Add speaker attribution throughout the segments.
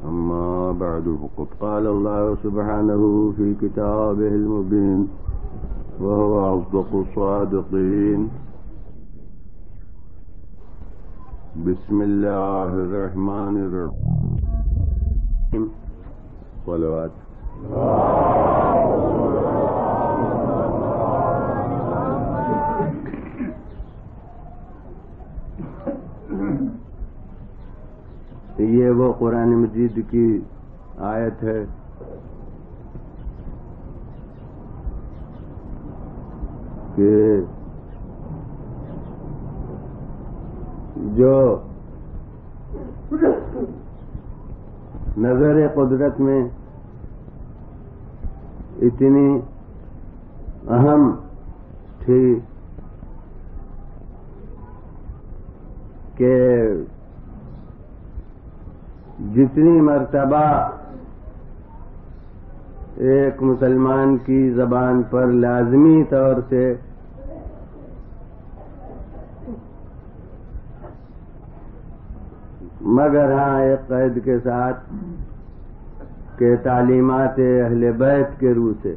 Speaker 1: أما بعد فقد قال الله سبحانه في كتابه المبين وهو أصدق الصادقين. بسم الله الرحمن الرحيم. صلوات. یہ وہ قرآن مجید کی آیت ہے کہ جو نظر قدرت میں اتنی اہم تھی کہ جتنی مرتبہ ایک مسلمان کی زبان پر لازمی طور سے مگر ہاں ایک قید کے ساتھ کہ تعلیمات اہل بیت کے روح سے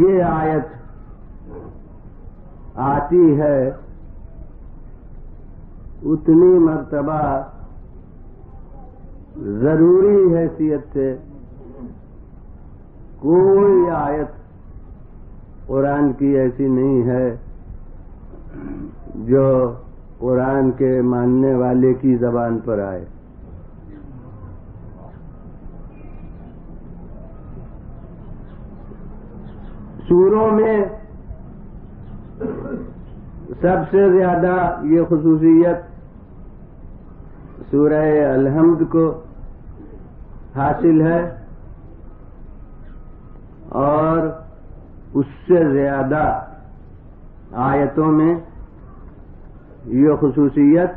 Speaker 1: یہ آیت آتی ہے اتنی مرتبہ ضروری حیثیت سے کوئی آیت قرآن کی ایسی نہیں ہے جو قرآن کے ماننے والے کی زبان پر آئے. سوروں میں سب سے زیادہ یہ خصوصیت سورہ الحمد کو حاصل ہے اور اس سے زیادہ آیتوں میں یہ خصوصیت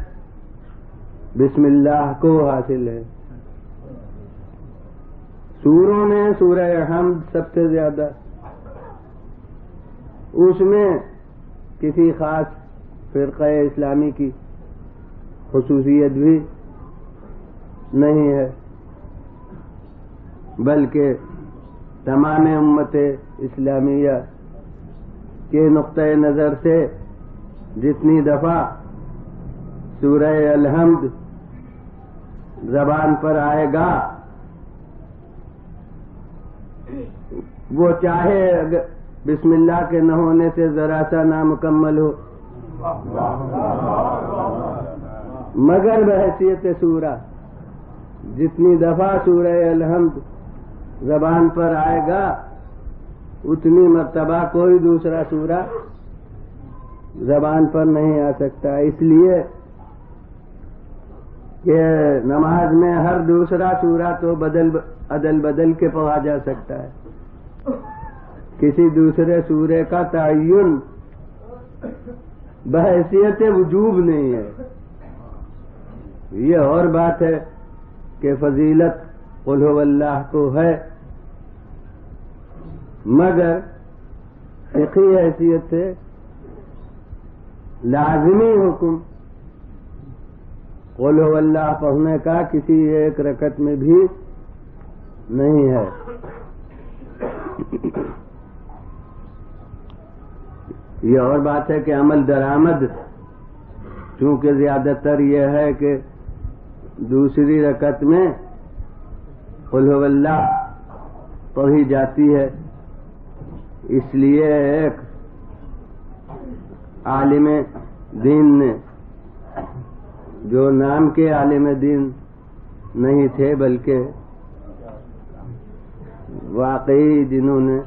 Speaker 1: بسم اللہ کو حاصل ہے. سوروں میں سورہ حمد سب سے زیادہ، اس میں کسی خاص فرقہ اسلامی کی خصوصیت بھی نہیں ہے بلکہ تمام امت اسلامیہ کے نقطۂ نظر سے جتنی دفعہ سورہ الحمد زبان پر آئے گا وہ چاہے بسم اللہ کے نہ ہونے سے ذرا سا نامکمل ہو مگر بحیثیت سورہ جتنی دفعہ سورہ الحمد زبان پر آئے گا اتنی مرتبہ کوئی دوسرا سورہ زبان پر نہیں آ سکتا. اس لیے کہ نماز میں ہر دوسرا سورہ تو عدل بدل کے پڑھا جا سکتا ہے، کسی دوسرے سورے کا تعین بحیثیت وجوب نہیں ہے. یہ اور بات ہے کہ فضیلت قل هو اللہ کو ہے مگر فقہی حیثیت سے لازمی حکم قل هو اللہ پڑھنے کا کسی ایک رکعت میں بھی نہیں ہے. یہ اور بات ہے کہ عمل درآمد چونکہ زیادہ تر یہ ہے کہ دوسری رکعت میں قل هو اللہ پڑھی جاتی ہے، اس لیے ایک عالم دین نے جو نام کے عالم دین نہیں تھے بلکہ واقعی جنہوں نے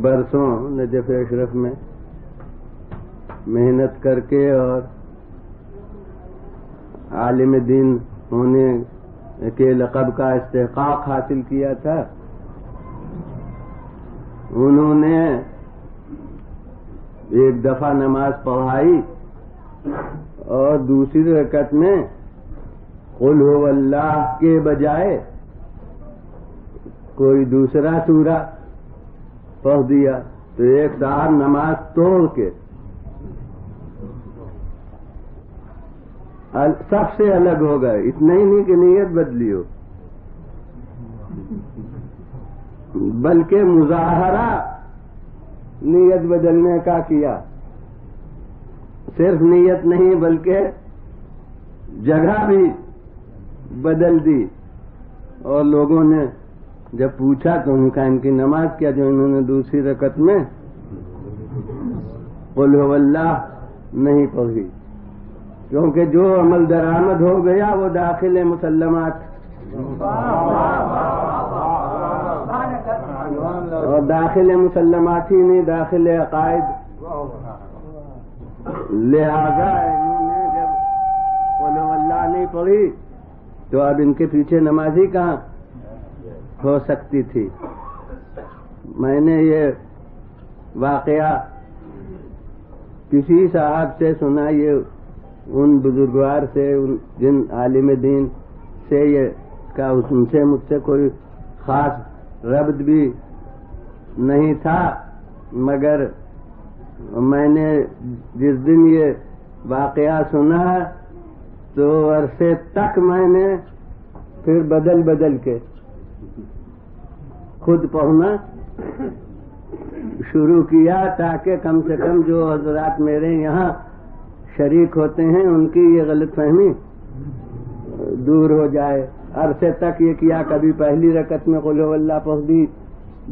Speaker 1: برسوں نجف اشرف میں محنت کر کے اور عالم دین ہونے کے لقب کا استحقاق حاصل کیا تھا، انہوں نے ایک دفعہ نماز پڑھائی اور دوسری رکعت میں قل هو اللہ کے بجائے کوئی دوسرا سورہ پڑھ دیا تو ایک صاحب نماز توڑ کے سب سے الگ ہو گئے. اتنا ہی نہیں کہ نیت بدلی ہو، بلکہ مظاہرہ نیت بدلنے کا کیا. صرف نیت نہیں بلکہ جگہ بھی بدل دی. اور لوگوں نے جب پوچھا تو ان کا ان کی نماز کیا جو انہوں نے دوسری رکعت میں قل هو اللہ نہیں پڑھی، کیونکہ جو عمل درآمد ہو گیا وہ داخل مسلمات، اور داخل مسلمات ہی نہیں داخل عقائد. لہذا انہوں نے جب قل هو اللہ نہیں پڑھی تو اب ان کے پیچھے نمازی کہاں ہو سکتی تھی. میں نے یہ واقعہ کسی صاحب سے سنا، یہ ان بزرگوار سے، جن عالم دین سے یہ کا ان سے مجھ سے کوئی خاص ربط بھی نہیں تھا، مگر میں نے جس دن یہ واقعہ سنا تو عرصے تک میں نے پھر بدل بدل کے خود پڑھنا شروع کیا، تاکہ کم سے کم جو حضرات میرے یہاں شریک ہوتے ہیں ان کی یہ غلط فہمی دور ہو جائے. عرصے تک یہ کیا، کبھی پہلی رکعت میں قل هو اللہ پڑھ دی،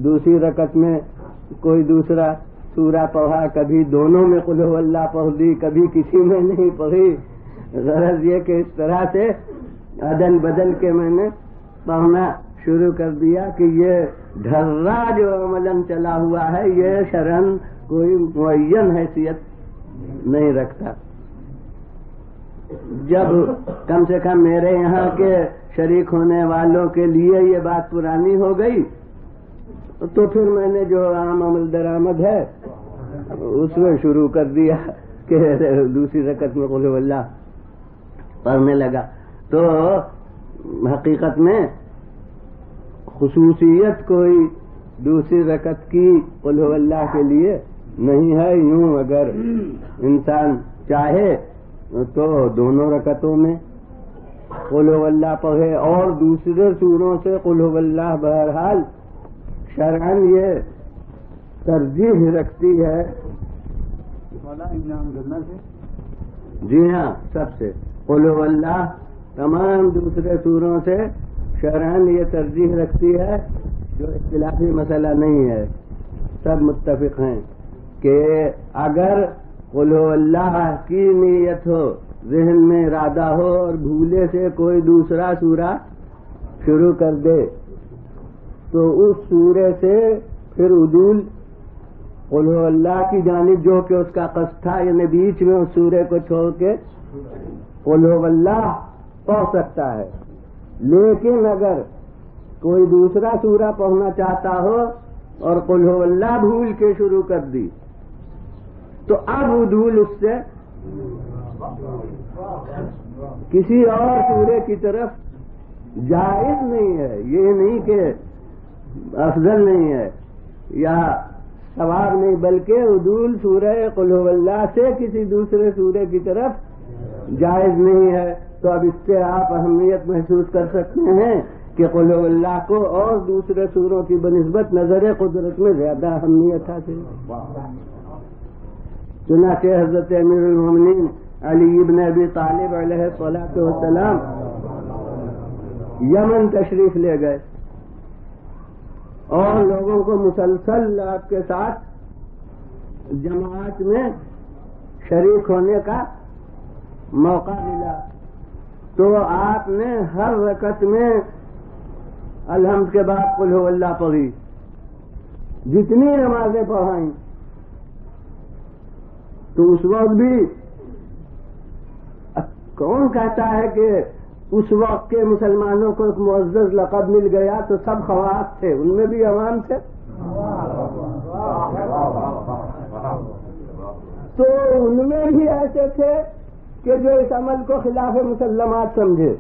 Speaker 1: دوسری رکعت میں کوئی دوسرا سورہ پڑھا، کبھی دونوں میں قل هو اللہ پڑھ دی، کبھی کسی میں نہیں پڑھی. غرض یہ کہ اس طرح سے عدل بدل کے میں نے پڑھنا شروع کر دیا کہ یہ ڈھرا جو عملاً چلا ہوا ہے یہ شرعاً کوئی معین حیثیت نہیں رکھتا. جب کم سے کم میرے یہاں کے شریک ہونے والوں کے لیے یہ بات پرانی ہو گئی تو پھر میں نے جو عام عمل درآمد ہے اس میں شروع کر دیا کہ دوسری رکعت میں قل هو اللہ پڑھنے لگا. تو حقیقت میں خصوصیت کوئی دوسری رکعت کی قل هو اللہ کے لیے نہیں ہے. یوں اگر انسان چاہے تو دونوں رکعتوں میں قل هو اللہ پڑھے اور دوسرے سوروں سے قل هو اللہ بہرحال شرعاً یہ ترجیح رکھتی ہے. جی ہاں، سب سے قل هو اللہ تمام دوسرے سوروں سے شرعاً یہ ترجیح رکھتی ہے، جو اختلافی مسئلہ نہیں ہے. سب متفق ہیں کہ اگر قل هو اللہ کی نیت ہو، ذہن میں ارادہ ہو اور بھولے سے کوئی دوسرا سورہ شروع کر دے تو اس سورے سے پھر عدول قل هو اللہ کی جانب جو کہ اس کا قصد تھا، یعنی بیچ میں اس سورے کو چھوڑ کے قل هو اللہ پڑھ سکتا ہے. لیکن اگر کوئی دوسرا سورہ پڑھنا چاہتا ہو اور قل هو اللہ بھول کے شروع کر دی تو اب عدول اس سے کسی اور سورے کی طرف جائز نہیں ہے. یہ نہیں کہ افضل نہیں ہے یا ثواب نہیں، بلکہ عدول سورہ قل هو اللہ سے کسی دوسرے سورے کی طرف جائز نہیں ہے. تو اب اس سے آپ اہمیت محسوس کر سکتے ہیں کہ قل هو اللہ کو اور دوسرے سوروں کی بنسبت نظر قدرت میں زیادہ اہمیت حاصل ہے. چنانچہ حضرت امیر المومنین علی ابن ابی طالب علیہ الصلوۃ والسلام یمن تشریف لے گئے اور لوگوں کو مسلسل آپ کے ساتھ جماعت میں شریک ہونے کا موقع ملا. تو آپ نے ہر رکعت میں الحمد کے بعد قل هو اللہ پڑھی، جتنی نمازیں پڑھائیں. تو اس وقت بھی کون کہتا ہے کہ اس وقت کے مسلمانوں کو ایک معزز لقب مل گیا تو سب خواص تھے، ان میں بھی عوام تھے. تو ان میں بھی ایسے تھے کہ جو اس عمل کو خلاف مسلمات سمجھے.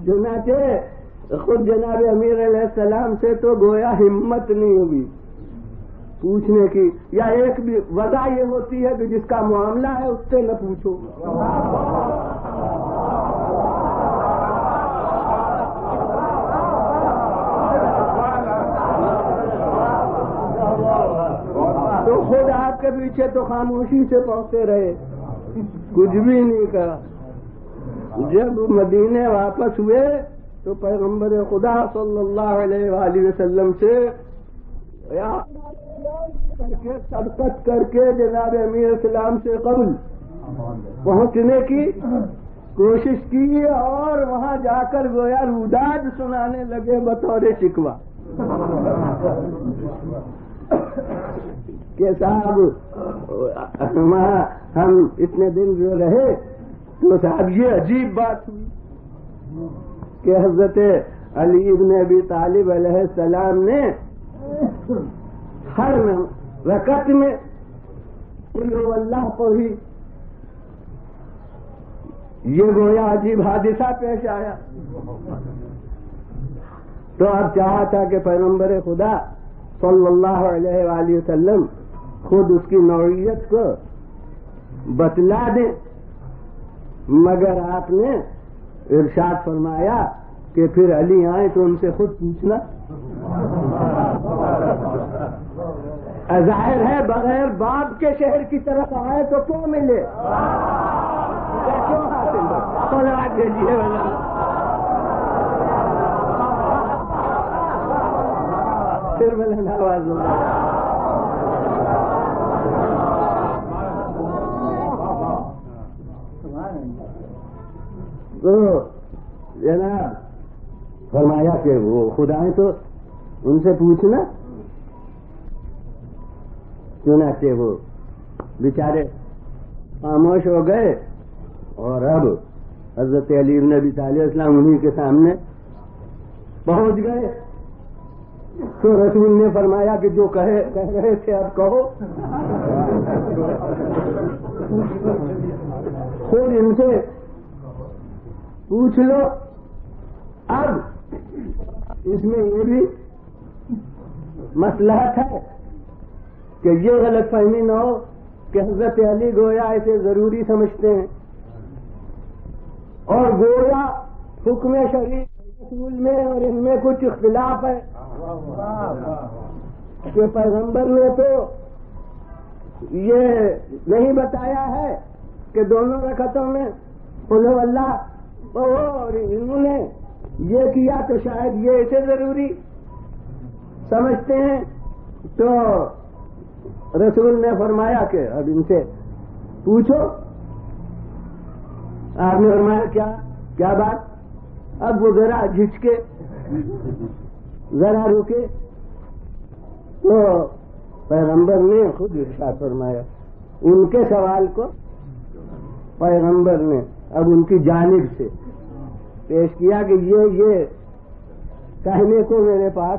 Speaker 1: چنانچہ خود جناب امیر علیہ السلام سے تو گویا ہمت نہیں ہوئی پوچھنے کی، یا ایک بھی وجہ یہ ہوتی ہے کہ جس کا معاملہ ہے اس سے نہ پوچھو. تو خود آپ کے پیچھے تو خاموشی سے پہنچتے رہے، کچھ بھی نہیں کہا. جب مدینے واپس ہوئے تو پیغمبر خدا صلی اللہ علیہ وآلہ وسلم سے سبقت کر کے جناب امیر اسلام سے قبل پہنچنے کی کوشش کی، اور وہاں جا کر گویا روداد سنانے لگے بطور شکوہ کہ صاحب وہاں ہم اتنے دن جو رہے تو صاحب یہ عجیب بات ہوئی کہ حضرت علی ابن ابی طالب علیہ السلام نے ہر رکعت میں قل هو اللہ پڑھی. یہ گویا عجیب حادثہ پیش آیا. تو اب چاہا تھا کہ پیغمبر خدا صلی اللہ علیہ وآلہ وسلم خود اس کی نوعیت کو بتلا دیں، مگر آپ نے ارشاد فرمایا کہ پھر علی آئے تو ان سے خود پوچھنا. ظاہر ہے بغیر باپ کے شہر کی طرف آئے تو کیوں ملے، کیوں حاصل صلوات بھیجیے پھر بلند آواز تو جناب فرمایا کہ وہ خدا ہے تو ان سے پوچھنا. چنانچہ وہ بیچارے خاموش ہو گئے، اور اب حضرت علی بن ابی طالب اسلام انہیں کے سامنے پہنچ گئے. تو رسول نے فرمایا کہ جو کہہ رہے تھے اب کہو. خود ان سے پوچھ لو. اب اس میں یہ بھی مصلحت ہے کہ یہ غلط فہمی نہ ہو کہ حضرت علی گویا اسے ضروری سمجھتے ہیں، اور گویا حکم شرعی رسول میں اور ان میں کچھ اختلاف ہے کہ پیغمبر نے تو یہ نہیں بتایا ہے کہ دونوں رکعتوں میں قل هو اللہ، اور انہوں نے یہ کیا تو شاید یہ اسے ضروری سمجھتے ہیں. تو رسول نے فرمایا کہ اب ان سے پوچھو. آپ نے فرمایا کیا بات. اب وہ ذرا جھجکے، ذرا رکے، تو پیغمبر نے خود ارشاد فرمایا. ان کے سوال کو پیغمبر نے اب ان کی جانب سے پیش کیا کہ یہ کہنے کو میرے پاس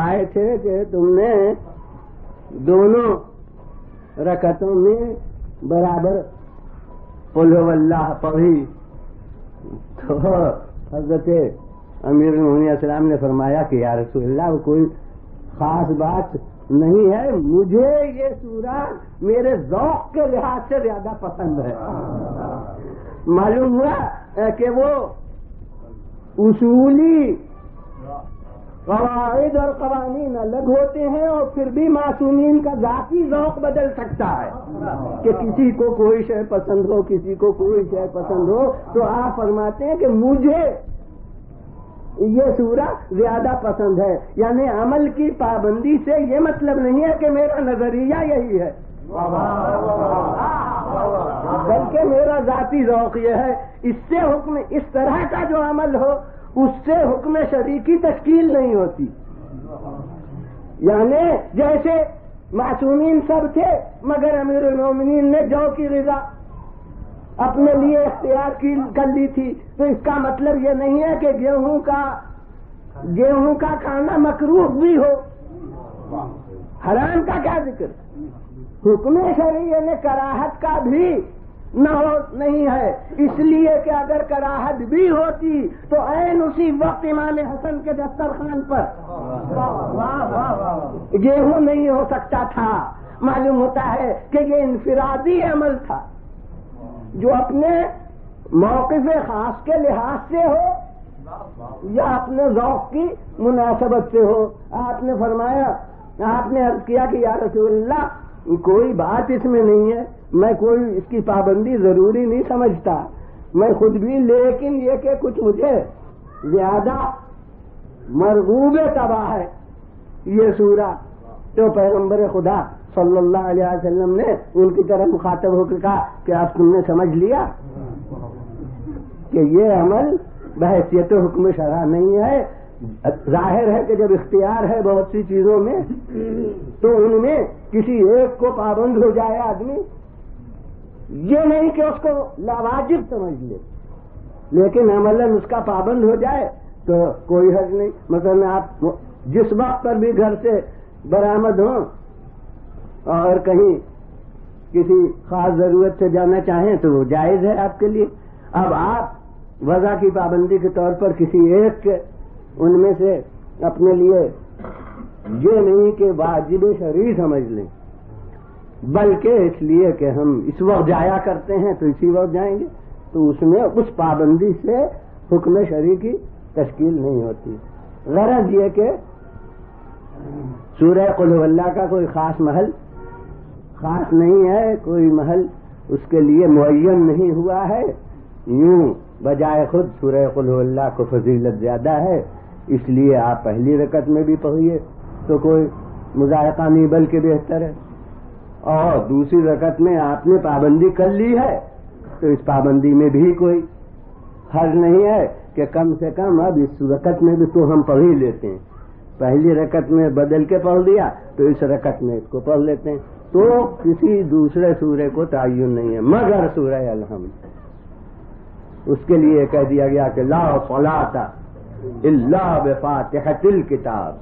Speaker 1: آئے تھے کہ تم نے دونوں رکعتوں میں برابر قل هو اللہ پڑھی. تو حضرت امیر المومنین السلام نے فرمایا کہ یا رسول اللہ وہ کوئی خاص بات نہیں ہے، مجھے یہ سورہ میرے ذوق کے لحاظ سے زیادہ پسند ہے. معلوم ہوا کہ وہ اصولی قواعد اور قوانین الگ ہوتے ہیں، اور پھر بھی معصومین کا ذاتی ذوق بدل سکتا ہے کہ کسی کو کوئی شے پسند ہو، کسی کو کوئی شے پسند ہو. تو آپ فرماتے ہیں کہ مجھے یہ سورہ زیادہ پسند ہے. یعنی عمل کی پابندی سے یہ مطلب نہیں ہے کہ میرا نظریہ یہی ہے، بلکہ میرا ذاتی ذوق یہ ہے. اس سے حکم اس طرح کا جو عمل ہو اس سے حکم شرعی کی تشکیل نہیں ہوتی. یعنی جیسے معصومین سب تھے مگر امیر المومنین نے جو کی غذا اپنے لیے اختیار کر لی تھی، تو اس کا مطلب یہ نہیں ہے کہ گیہوں کا کھانا مکروہ بھی ہو. حرام کا کیا ذکر. حکم شرعی نے کراہت کا بھی
Speaker 2: نہیں ہے، اس لیے کہ اگر کراہت بھی ہوتی تو عین اسی وقت امام حسن کے دسترخوان پر گیہوں نہیں ہو سکتا تھا۔ معلوم ہوتا ہے کہ یہ انفرادی عمل تھا جو اپنے موقف خاص کے لحاظ سے ہو یا اپنے ذوق کی مناسبت سے ہو۔ آپ نے فرمایا، آپ نے عرض کیا کہ یا رسول اللہ کوئی بات اس میں نہیں ہے، میں کوئی اس کی پابندی ضروری نہیں سمجھتا میں خود بھی، لیکن یہ کہ کچھ مجھے زیادہ مرغوب طبع ہے یہ سورہ۔ تو پیغمبر خدا صلی اللہ علیہ وسلم نے ان کی طرف مخاطب ہو کر کہا کہ آپ تم نے سمجھ لیا کہ یہ عمل بحیثیت حکم شرع نہیں ہے۔ ظاہر ہے کہ جب اختیار ہے بہت سی چیزوں میں تو ان میں کسی ایک کو پابند ہو جائے آدمی، یہ نہیں کہ اس کو لاواجب سمجھ لے، لیکن عملاً اس کا پابند ہو جائے تو کوئی حرج نہیں۔ مثلا آپ جس وقت پر بھی گھر سے برآمد ہوں اور کہیں کسی خاص ضرورت سے جانا چاہیں تو وہ جائز ہے آپ کے لیے۔ اب آپ وضع کی پابندی کے طور پر کسی ایک کے ان میں سے اپنے لیے یہ نہیں کہ واجب شرعی سمجھ لیں، بلکہ اس لیے کہ ہم اس وقت جایا کرتے ہیں تو اسی وقت جائیں گے، تو اس میں اس پابندی سے حکم شرعی کی تشکیل نہیں ہوتی۔ غرض یہ کہ سورہ قل هو اللہ کا کوئی خاص محل خاص نہیں ہے، کوئی محل اس کے لیے معین نہیں ہوا ہے، یوں بجائے خود سورہ قل هو اللہ کو فضیلت زیادہ ہے، اس لیے آپ پہلی رکعت میں بھی پڑھیے تو کوئی مذائقہ نہیں بلکہ بہتر ہے، اور دوسری رکعت میں آپ نے پابندی کر لی ہے تو اس پابندی میں بھی کوئی حرج نہیں ہے کہ کم سے کم اب اس رکعت میں بھی تو ہم پڑھ ہی لیتے ہیں، پہلی رکعت میں بدل کے پڑھ لیا تو اس رکعت میں اس کو پڑھ لیتے ہیں، تو کسی دوسرے سورے کو تعین نہیں ہے مگر سورہ الحمد۔ اس کے لیے کہہ دیا گیا کہ لا صلاۃ الا بفاتحۃ الکتاب،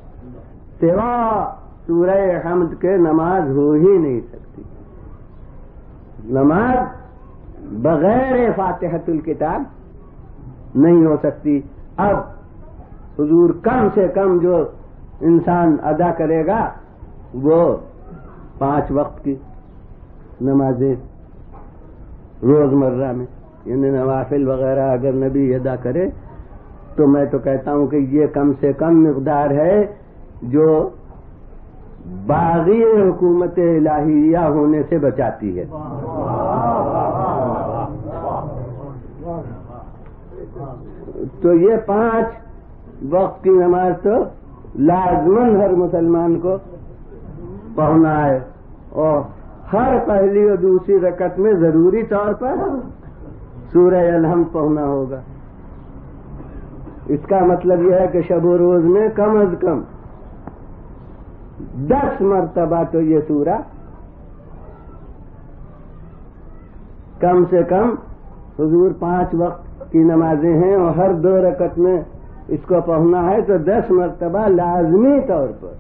Speaker 2: سوا سورہ حمد کے نماز ہو ہی نہیں سکتی، نماز بغیر فاتحۃ الکتاب نہیں ہو سکتی۔ اب حضور کم سے کم جو انسان ادا کرے گا وہ 5 وقت کی نمازیں روزمرہ میں، یعنی نوافل وغیرہ اگر نبی ادا کرے تو میں تو کہتا ہوں کہ یہ کم سے کم مقدار ہے جو باغی حکومت الہیہ ہونے سے بچاتی ہے۔ تو یہ 5 وقت کی نماز تو لازماً ہر مسلمان کو پڑھنا ہے، اور ہر پہلی اور دوسری رکعت میں ضروری طور پر سورہ الحمد پڑھنا ہوگا۔ اس کا مطلب یہ ہے کہ شب و روز میں کم از کم 10 مرتبہ تو یہ سورہ کم سے کم حضور 5 وقت کی نمازیں ہیں اور ہر 2 رکعت میں اس کو پڑھنا ہے تو 10 مرتبہ لازمی طور پر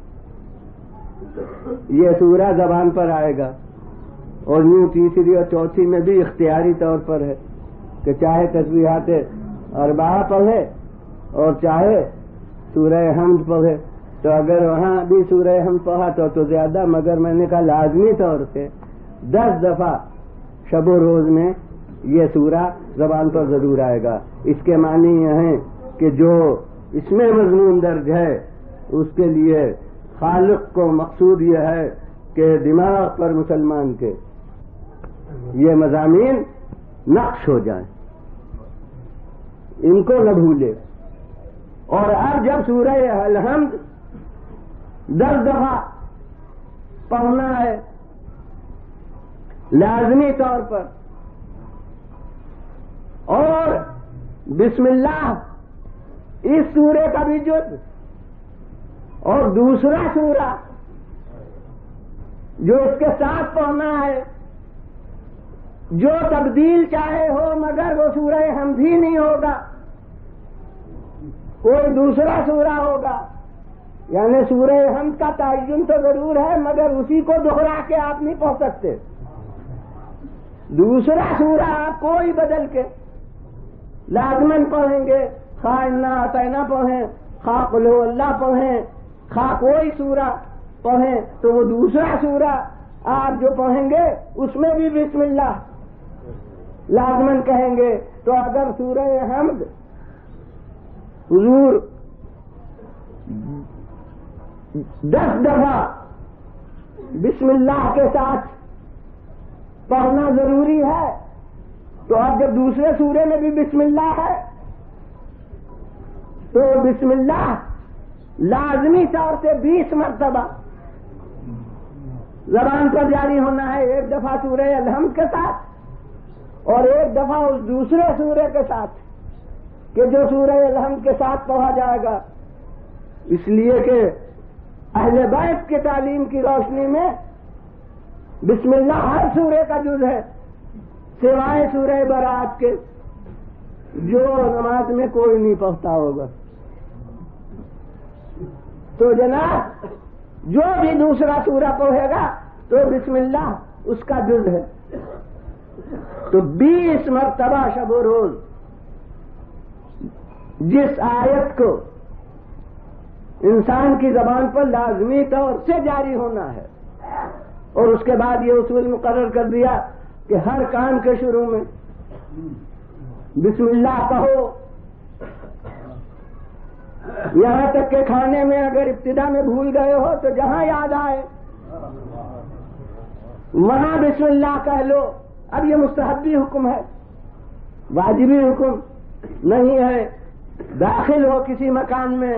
Speaker 2: یہ سورہ زبان پر آئے گا، اور یوں تیسری اور چوتھی میں بھی اختیاری طور پر ہے کہ چاہے تسبیحات 4 پڑھے اور چاہے سورہ حمد پڑھے، تو اگر وہاں بھی سورہ حمد پڑھا تو زیادہ، مگر میں نے کہا لازمی طور سے 10 دفعہ شب و روز میں یہ سورہ زبان پر ضرور آئے گا۔ اس کے معنی یہ ہیں کہ جو اس میں مضمون درج ہے اس کے لیے خالق کو مقصود یہ ہے کہ دماغ پر مسلمان کے یہ مضامین نقش ہو جائیں، ان کو نہ بھولے۔ اور اب جب سورہ الحمد 10 دفعہ پڑھنا ہے لازمی طور پر، اور بسم اللہ اس سورے کا بھی جز اور دوسرا سورہ جو اس کے ساتھ پڑھنا ہے، جو تبدیل چاہے ہو مگر وہ سورہ حمد ہی نہیں ہوگا، کوئی دوسرا سورہ ہوگا، یعنی سورہ حمد کا تعین تو ضرور ہے مگر اسی کو دوہرا کے آپ نہیں پڑھ سکتے، دوسرا سورہ آپ کوئی بدل کے لازمن پڑھیں گے، خواہ انا اعطینا پڑھیں، خواہ قل هو اللہ پڑھیں، خواہ کوئی سورہ پڑھیں، تو وہ دوسرا سورہ آپ جو پڑھیں گے اس میں بھی بسم اللہ لازمن کہیں گے۔ تو اگر سورہ حمد حضور 10 دفعہ بسم اللہ کے ساتھ پڑھنا ضروری ہے، تو اب جب دوسرے سورے میں بھی بسم اللہ ہے تو بسم اللہ لازمی طور سے 20 مرتبہ زبان پر جاری ہونا ہے، ایک دفعہ سورہ الحمد کے ساتھ اور ایک دفعہ اس دوسرے سورے کے ساتھ کہ جو سورہ الحمد کے ساتھ پڑھا جائے گا، اس لیے کہ اہل بیت کی تعلیم کی روشنی میں بسم اللہ ہر سورے کا جز ہے سوائے سورہ برات کے، جو نماز میں کوئی نہیں پڑھتا ہوگا۔ تو جناب جو بھی دوسرا سورہ پڑھے گا تو بسم اللہ اس کا جز ہے۔ تو 20 مرتبہ شب و روز جس آیت کو انسان کی زبان پر لازمی طور سے جاری ہونا ہے، اور اس کے بعد یہ اصول مقرر کر دیا کہ ہر کام کے شروع میں بسم اللہ کہو، یہاں تک کہ کھانے میں اگر ابتدا میں بھول گئے ہو تو جہاں یاد آئے وہاں بسم اللہ کہہ لو۔ اب یہ مستحبی حکم ہے، واجبی حکم نہیں ہے۔ داخل ہو کسی مکان میں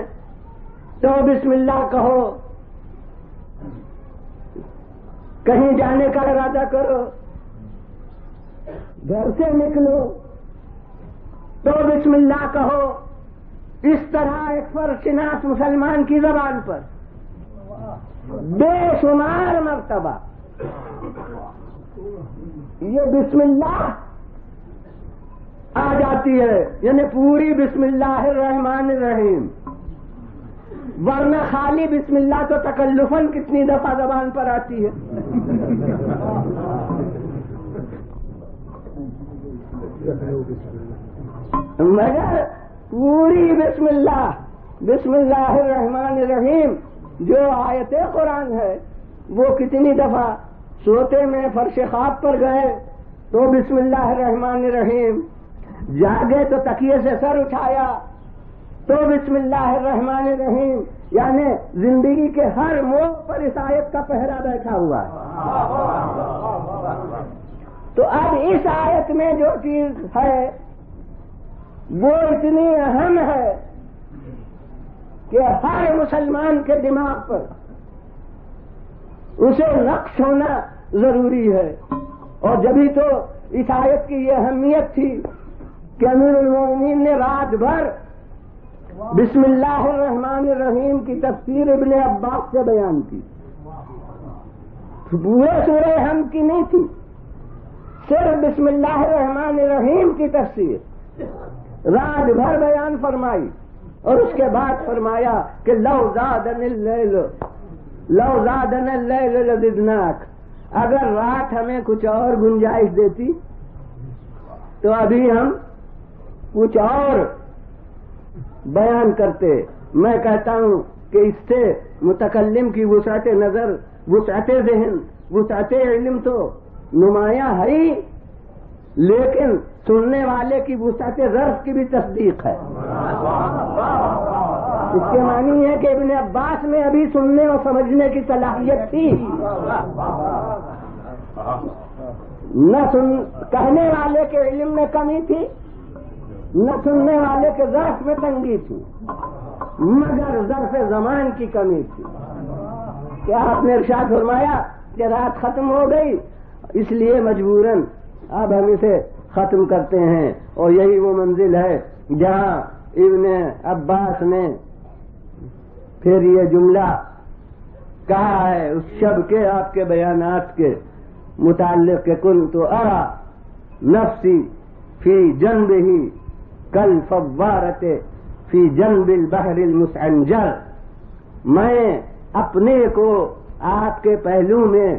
Speaker 2: تو بسم اللہ کہو، کہیں جانے کا ارادہ کرو، گھر سے نکلو تو بسم اللہ کہو۔ اس طرح ایک فرشناس مسلمان کی زبان پر بے شمار مرتبہ یہ بسم اللہ آ جاتی ہے، یعنی پوری بسم اللہ الرحمن الرحیم، ورنہ خالی بسم اللہ تو تکلفاً کتنی دفعہ زبان پر آتی ہے۔ مگر پوری بسم اللہ الرحمن الرحیم جو آیت قرآن ہے وہ کتنی دفعہ سوتے میں فرش خواب پر گئے تو بسم اللہ الرحمن الرحیم، جاگے تو تکیے سے سر اٹھایا تو بسم اللہ الرحمن الرحیم، یعنی زندگی کے ہر موڑ پر اس آیت کا پہرا بیٹھا ہوا ہے۔ تو اب اس آیت میں جو چیز ہے وہ اتنی اہم ہے کہ ہر مسلمان کے دماغ پر اسے نقش ہونا ضروری ہے، اور جبھی تو اس آیت کی یہ اہمیت تھی کہ امیر المومنین نے رات بھر بسم اللہ الرحمن الرحیم کی تفسیر ابن عباس سے بیان کی۔ پورے سورہ حمد کی نہیں تھی، صرف بسم اللہ الرحمن الرحیم کی تفسیر رات بھر بیان فرمائی، اور اس کے بعد فرمایا کہ لو زادن اللیل لزدناک، اگر رات ہمیں کچھ اور گنجائش دیتی تو ابھی ہم کچھ اور بیان کرتے۔ میں کہتا ہوں کہ اس سے متکلم کی وسعت نظر، وسعت ذہن، وسعت علم تو نمایاں ہے، لیکن سننے والے کی وسعت ظرف کی بھی تصدیق ہے۔ اس کے معنی ہے کہ ابن عباس میں ابھی سننے اور سمجھنے کی صلاحیت تھی، نہ کہنے والے کے علم میں کمی تھی، نہ سننے والے کے ظرف میں تنگی تھی، مگر ظرف زمان کی کمی تھی۔ کیا آپ نے ارشاد فرمایا کہ رات ختم ہو گئی اس لیے مجبوراً اب ہم اسے ختم کرتے ہیں، اور یہی وہ منزل ہے جہاں ابن عباس نے پھر یہ جملہ کہا ہے اس شب کے آپ کے بیانات کے متعلق کہ کنت ارى نفسی فی جنبہ کالفوارۃ فی جنب البحر المسعنجر، میں اپنے کو آپ کے پہلو میں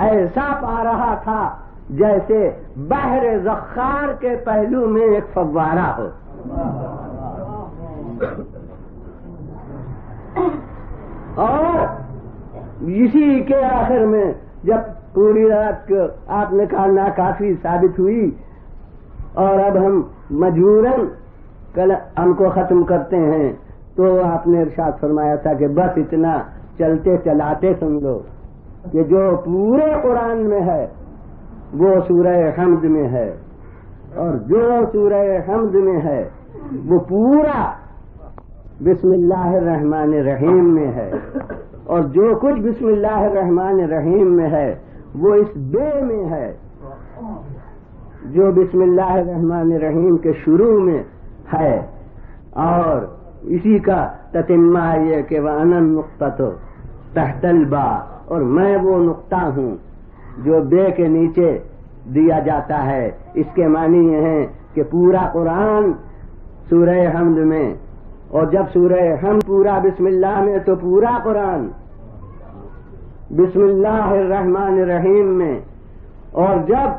Speaker 2: ایسا پا رہا تھا
Speaker 1: جیسے بحر زخار کے پہلو میں ایک فوارہ ہو. اور اسی کے آخر میں جب پوری رات کو آپ نے کہا ناکافی ثابت ہوئی اور اب ہم مجبوراً کل ہم کو ختم کرتے ہیں، تو آپ نے ارشاد فرمایا تھا کہ بس اتنا چلتے چلاتے سن لو کہ جو پورے قرآن میں ہے وہ سورہ حمد میں ہے، اور جو سورہ حمد میں ہے وہ پورا بسم اللہ الرحمن الرحیم میں ہے، اور جو کچھ بسم اللہ الرحمن الرحیم میں ہے وہ اس بے میں ہے جو بسم اللہ الرحمن الرحیم کے شروع میں ہے. اور اسی کا تتمہ یہ کہ وَأَنَا النُّقْطَةُ تَحْتَ الْبَاءِ، اور میں وہ نقطہ ہوں جو بے کے نیچے دیا جاتا ہے. اس کے معنی یہ ہیں کہ پورا قرآن سورہ حمد میں، اور جب سورہ حمد پورا بسم اللہ میں تو پورا قرآن بسم اللہ الرحمن الرحیم میں، اور جب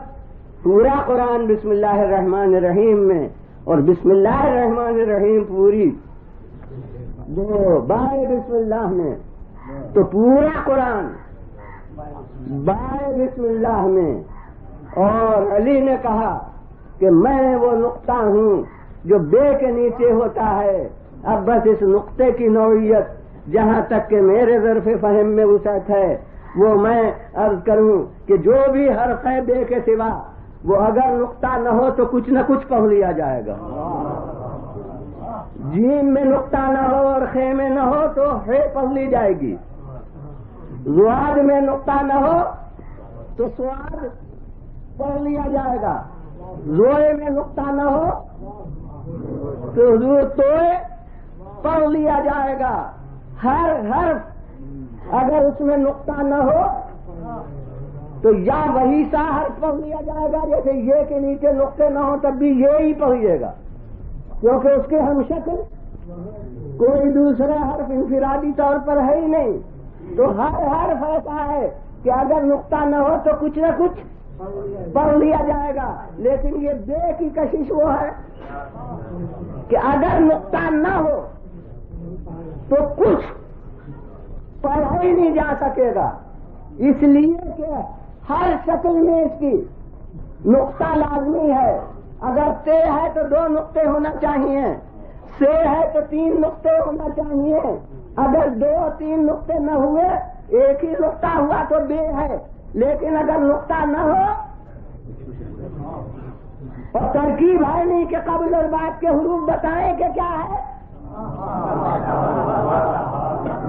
Speaker 1: پورا قرآن بسم اللہ الرحمن الرحیم میں اور بسم اللہ الرحمن الرحیم پوری دو بائے بسم اللہ میں، تو پورا قرآن بائے بسم اللہ میں. اور علی نے کہا کہ میں وہ نقطہ ہوں جو بے کے نیچے ہوتا ہے. اب بس اس نقطے کی نوعیت جہاں تک کہ میرے ظرف فہم میں وسعت ہے وہ میں عرض کروں کہ جو بھی حرف ہے بے کے سوا وہ اگر نقطہ نہ ہو تو کچھ نہ کچھ پڑھ لیا جائے گا. جیم میں نقطہ نہ ہو اور خے میں نہ ہو تو ہے پڑھ لی جائے گی. زواد میں نقطہ نہ ہو تو سواد پڑھ لیا جائے گا. زوئے میں نقطہ نہ ہو تو حضور توئے پڑھ لیا جائے گا. ہر حرف اگر اس میں نقطہ نہ ہو تو یا وہی سا حرف پڑھ لیا جائے گا، جیسے یہ کے نیچے نقطے نہ ہو تب بھی یہ ہی پڑھیے گا، کیونکہ اس کے ہم شکل کوئی دوسرا حرف انفرادی طور پر ہے ہی نہیں. تو ہر حرف ایسا ہے کہ اگر نقطہ نہ ہو تو کچھ نہ کچھ پڑھ لیا جائے گا. لیکن یہ بے کی کشش وہ ہے کہ اگر نقطہ نہ ہو تو کچھ پڑھا ہی نہیں جا سکے گا، اس لیے کہ ہر شکل میں اس کی نقطہ لازمی ہے. اگر تے ہے تو 2 نقطے ہونا چاہیے، سے ہے تو 3 نقطے ہونا چاہیے. اگر 2-3 نقطے نہ ہوئے ایک ہی نقطہ ہوا تو بے ہے. لیکن اگر نقطہ نہ ہو اور ترکیب ہے نہیں کہ قبل اور بعد کے حروف بتائیں کہ کیا ہے،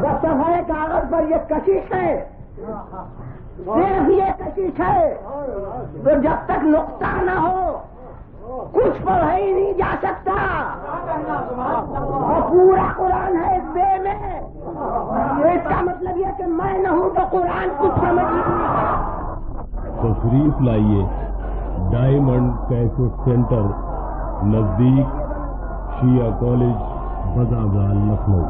Speaker 1: بس صفحہ کاغذ پر یہ کشش ہے، صرف یہ کشش ہے. تو جب تک نقطہ نہ ہو کچھ پڑھا ہی نہیں جا سکتا. اور پورا قرآن ہے اس بے میں، تو اس کا مطلب یہ کہ میں نہ ہوں تو قرآن کچھ سمجھ نہیں.
Speaker 3: تشریف لائیے ڈائمنڈ کیسٹ سینٹر، نزدیک شیعہ کالج، بزاگال، لکھنؤ.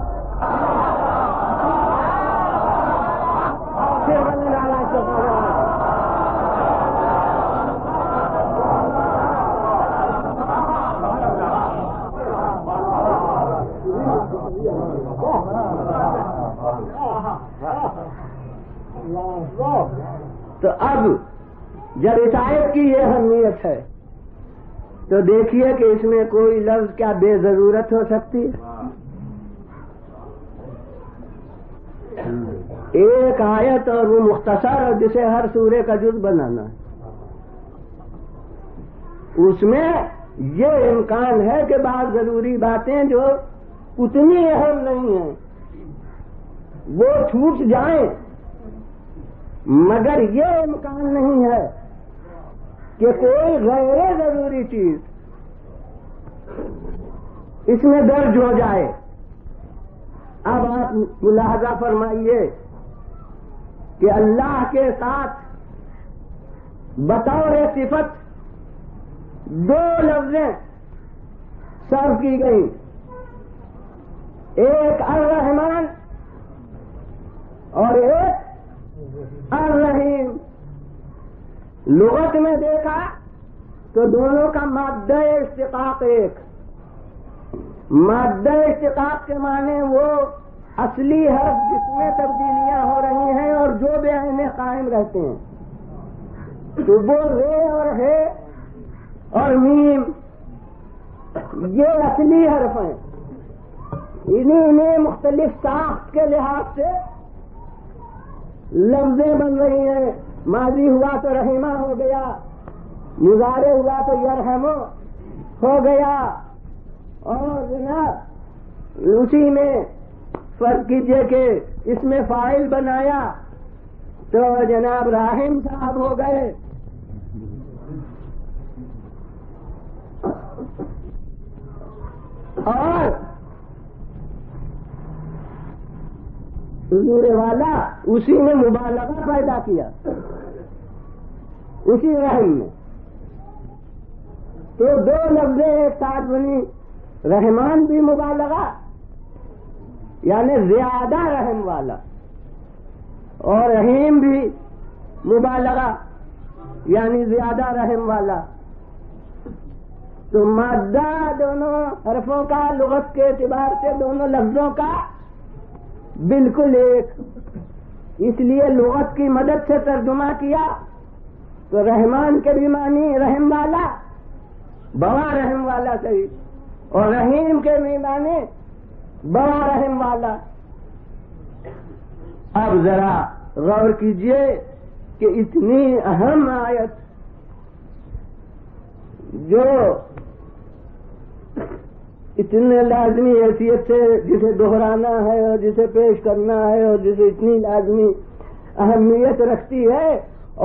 Speaker 1: تو اب جب اس آیت کی یہ اہمیت ہے تو دیکھیے کہ اس میں کوئی لفظ کیا بے ضرورت ہو سکتی ہے. ایک آیت اور وہ مختصر اور جسے ہر سورے کا جز بنانا ہے، اس میں یہ امکان ہے کہ بعض ضروری باتیں جو اتنی اہم نہیں ہیں وہ چھوٹ جائیں، مگر یہ امکان نہیں ہے کہ کوئی غیر ضروری چیز اس میں درج ہو جائے. اب آپ ملاحظہ فرمائیے کہ اللہ کے ساتھ بطور صفت 2 لفظیں صرف کی گئی، ایک الرحمن اور ایک الرحیم.
Speaker 2: لغت میں دیکھا تو دونوں کا مادہ اشتقاق ایک. مادہ اشتقاق کے معنی وہ اصلی حرف جس میں تبدیلیاں ہو رہی ہیں اور جو بے عینے قائم رہتے ہیں. تو وہ رے اور ہے اور میم یہ اصلی حرف ہیں. انہیں مختلف ساخت کے لحاظ سے لفظیں بن رہی ہیں. ماضی ہوا تو رحیمہ ہو گیا, مضارع ہوا تو یرحمو ہو گیا, اور جناب اسی میں فرض کیجئے کہ اس میں فاعل بنایا تو جناب راحم صاحب ہو گئے. اور حضور والا اسی میں مبالغہ پیدا کیا اسی رحم میں. تو دو لفظیں ایک ساتھ بنی, رحمان بھی مبالغہ یعنی زیادہ رحم والا, اور رحیم بھی مبالغہ یعنی زیادہ رحم والا. تو مادہ دونوں حرفوں کا لغت کے اعتبار سے دونوں لفظوں کا بالکل ایک. اس لیے لغت کی مدد سے ترجمہ کیا تو رحمان کے بھی معنی رحم والا, بوا رحم والا صحیح, اور رحیم کے بھی معنی بوا رحم والا. اب ذرا غور کیجئے کہ اتنی اہم آیت جو اتنے لازمی حیثیت سے جسے دہرانا ہے اور جسے پیش کرنا ہے اور جسے اتنی لازمی اہمیت رکھتی ہے,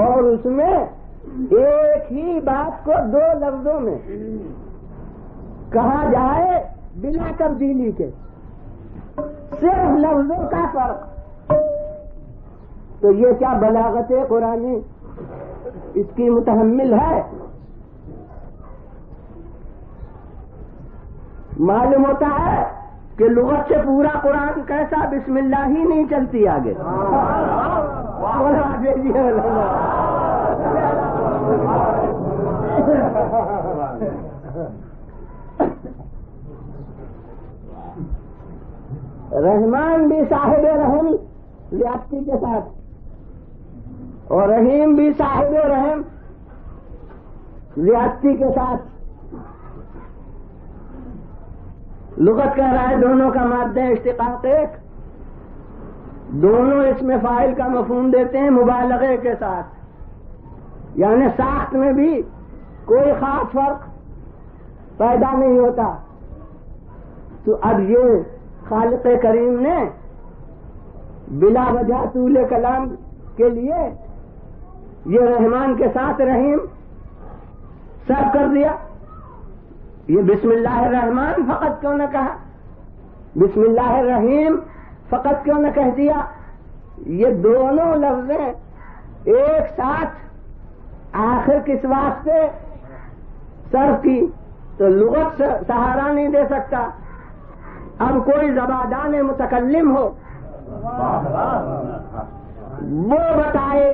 Speaker 2: اور اس میں ایک ہی بات کو دو لفظوں میں کہا جائے بلا تبدیلی کے, صرف لفظوں کا فرق, تو یہ کیا بلاغت قرآنی اس کی متحمل ہے. معلوم ہوتا ہے کہ لغت سے پورا قرآن کیسا, بسم اللہ ہی نہیں چلتی آگے. رحمان بھی صاحب رحم زیادتی کے ساتھ, اور رحیم بھی صاحب رحم زیادتی کے ساتھ. لغت کہہ رہا ہے دونوں کا مادہ اشتقاق ایک, دونوں اس میں فاعل کا مفہوم دیتے ہیں مبالغے کے ساتھ, یعنی ساخت میں بھی کوئی خاص فرق پیدا نہیں ہوتا. تو اب یہ خالق کریم نے بلا وجہ طول کلام کے لیے یہ رحمان کے ساتھ رحیم سب کر دیا. یہ بسم اللہ الرحمن فقط کیوں نہ کہا, بسم اللہ الرحیم فقط کیوں نہ کہہ دیا. یہ دونوں لفظیں ایک ساتھ آخر کس واسطے صرف کی, تو لغت سے سہارا نہیں دے سکتا. اب کوئی زبادان متکلم ہو وہ بتائے,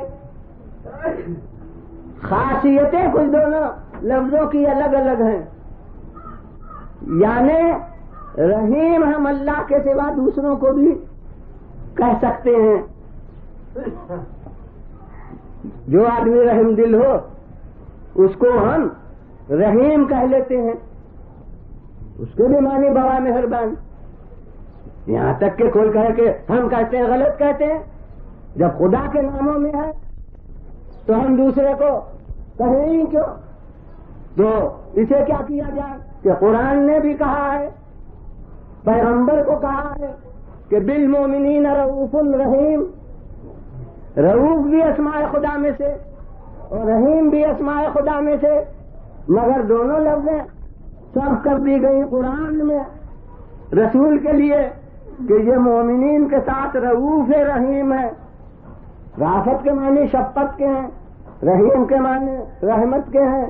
Speaker 2: خاصیتیں کچھ دونوں لفظوں کی الگ الگ ہیں. یعنی رحیم ہم اللہ کے سوا دوسروں کو بھی کہہ سکتے ہیں. جو آدمی رحم دل ہو اس کو ہم رحیم کہہ لیتے ہیں, اس کے بھی معنی بڑا مہربان. یہاں تک کہ کوئی کہے کہ ہم کہتے ہیں غلط کہتے ہیں, جب خدا کے ناموں میں ہے تو ہم دوسرے کو کہیں ہی کیوں. تو اسے کیا کیا جائے کہ قرآن نے بھی کہا ہے, پیغمبر کو کہا ہے کہ بالمومنین رؤوف رحیم. رؤوف بھی اسماء خدا میں سے اور رحیم بھی اسماء خدا میں سے, مگر دونوں لفظیں صرف کر دی گئی قرآن میں رسول کے لیے کہ یہ مومنین کے ساتھ رؤوف رحیم ہے. رافت کے معنی شفقت کے ہیں, رحیم کے معنی رحمت کے ہیں.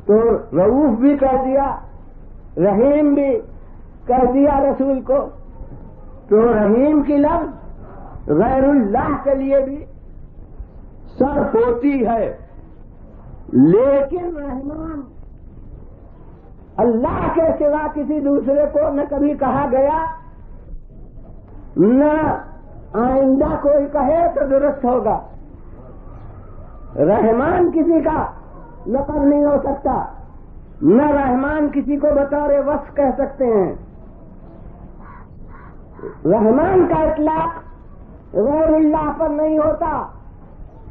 Speaker 2: تو رؤوف بھی کہہ دیا, رحیم بھی کہہ دیا رسول کو. تو رحیم کی لفظ غیر اللہ کے لیے بھی صرف ہوتی ہے, لیکن رحمان اللہ کے سوا کسی دوسرے کو نہ کبھی کہا گیا، نہ آئندہ کوئی کہے تو درست ہوگا۔ رحمان کسی کا لقب نہیں ہو سکتا، نہ رحمان کسی کو بطور وصف کہہ سکتے ہیں۔ رحمان کا اطلاق غیر اللہ پر نہیں ہوتا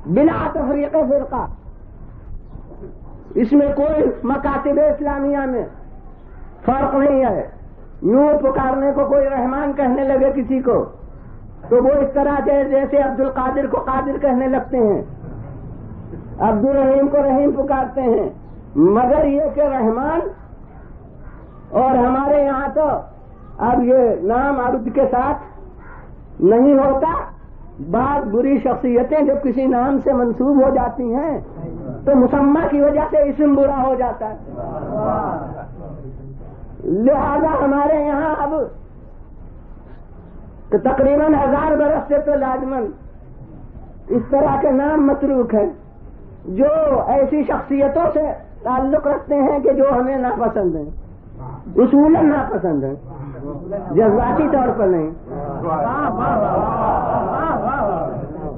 Speaker 2: بلا تفریق فرقہ۔ اس میں کوئی مکاتب اسلامیہ میں فرق نہیں ہے۔ یوں پکارنے کو کوئی رحمان کہنے لگے کسی کو تو وہ اس طرح جیسے عبد القادر کو قادر کہنے لگتے ہیں، عبد الرحیم کو رحیم پکارتے ہیں، مگر یہ کہ رحمان اور ہمارے یہاں تو اب یہ نام عرض کے ساتھ نہیں ہوتا۔ بعض بری شخصیتیں جب کسی نام سے منسوب ہو جاتی ہیں تو مسمى کی وجہ سے اسم برا ہو جاتا ہے۔ لہذا ہمارے یہاں اب تقریباً 1000 برس سے تو لازماً اس طرح کے نام متروک ہیں جو ایسی شخصیتوں سے تعلق رکھتے ہیں کہ جو ہمیں ناپسند ہیں، اصولاً ناپسند ہیں، جذباتی طور پر نہیں۔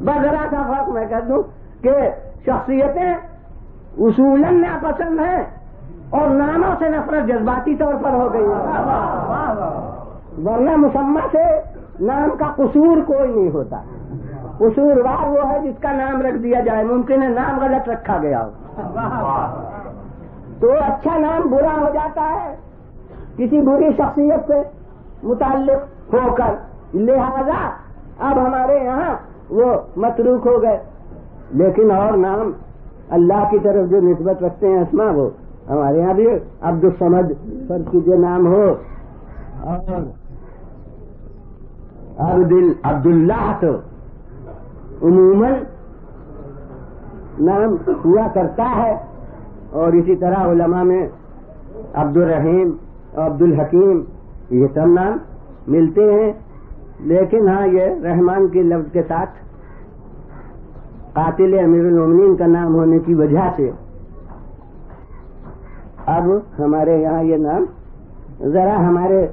Speaker 2: بس ذرا سا فرق میں کہہ دوں کہ شخصیتیں اصولاً ناپسند ہیں اور ناموں سے نفرت جذباتی طور پر ہو گئی ہے، ورنہ مسمى سے نام کا قصور کوئی نہیں ہوتا۔ قصوروار وہ ہے جس کا نام رکھ دیا جائے، ممکن ہے نام غلط رکھا گیا ہو تو اچھا نام برا ہو جاتا ہے کسی بری شخصیت سے متعلق ہو کر، لہذا اب ہمارے یہاں وہ متروک ہو گئے۔ لیکن اور نام اللہ کی طرف جو نسبت رکھتے ہیں اسما، وہ ہمارے یہاں بھی عبد الصمد فرض کیجیے نام ہو، اور عبداللہ تو عموماً نام ہوا کرتا ہے، اور اسی طرح علماء میں عبد الرحیم اور عبد الحکیم یہ سب نام ملتے ہیں۔ لیکن ہاں یہ رحمان کے لفظ کے ساتھ قاتل امیر المومنین کا نام ہونے کی وجہ سے اب ہمارے یہاں یہ نام ذرا ہمارے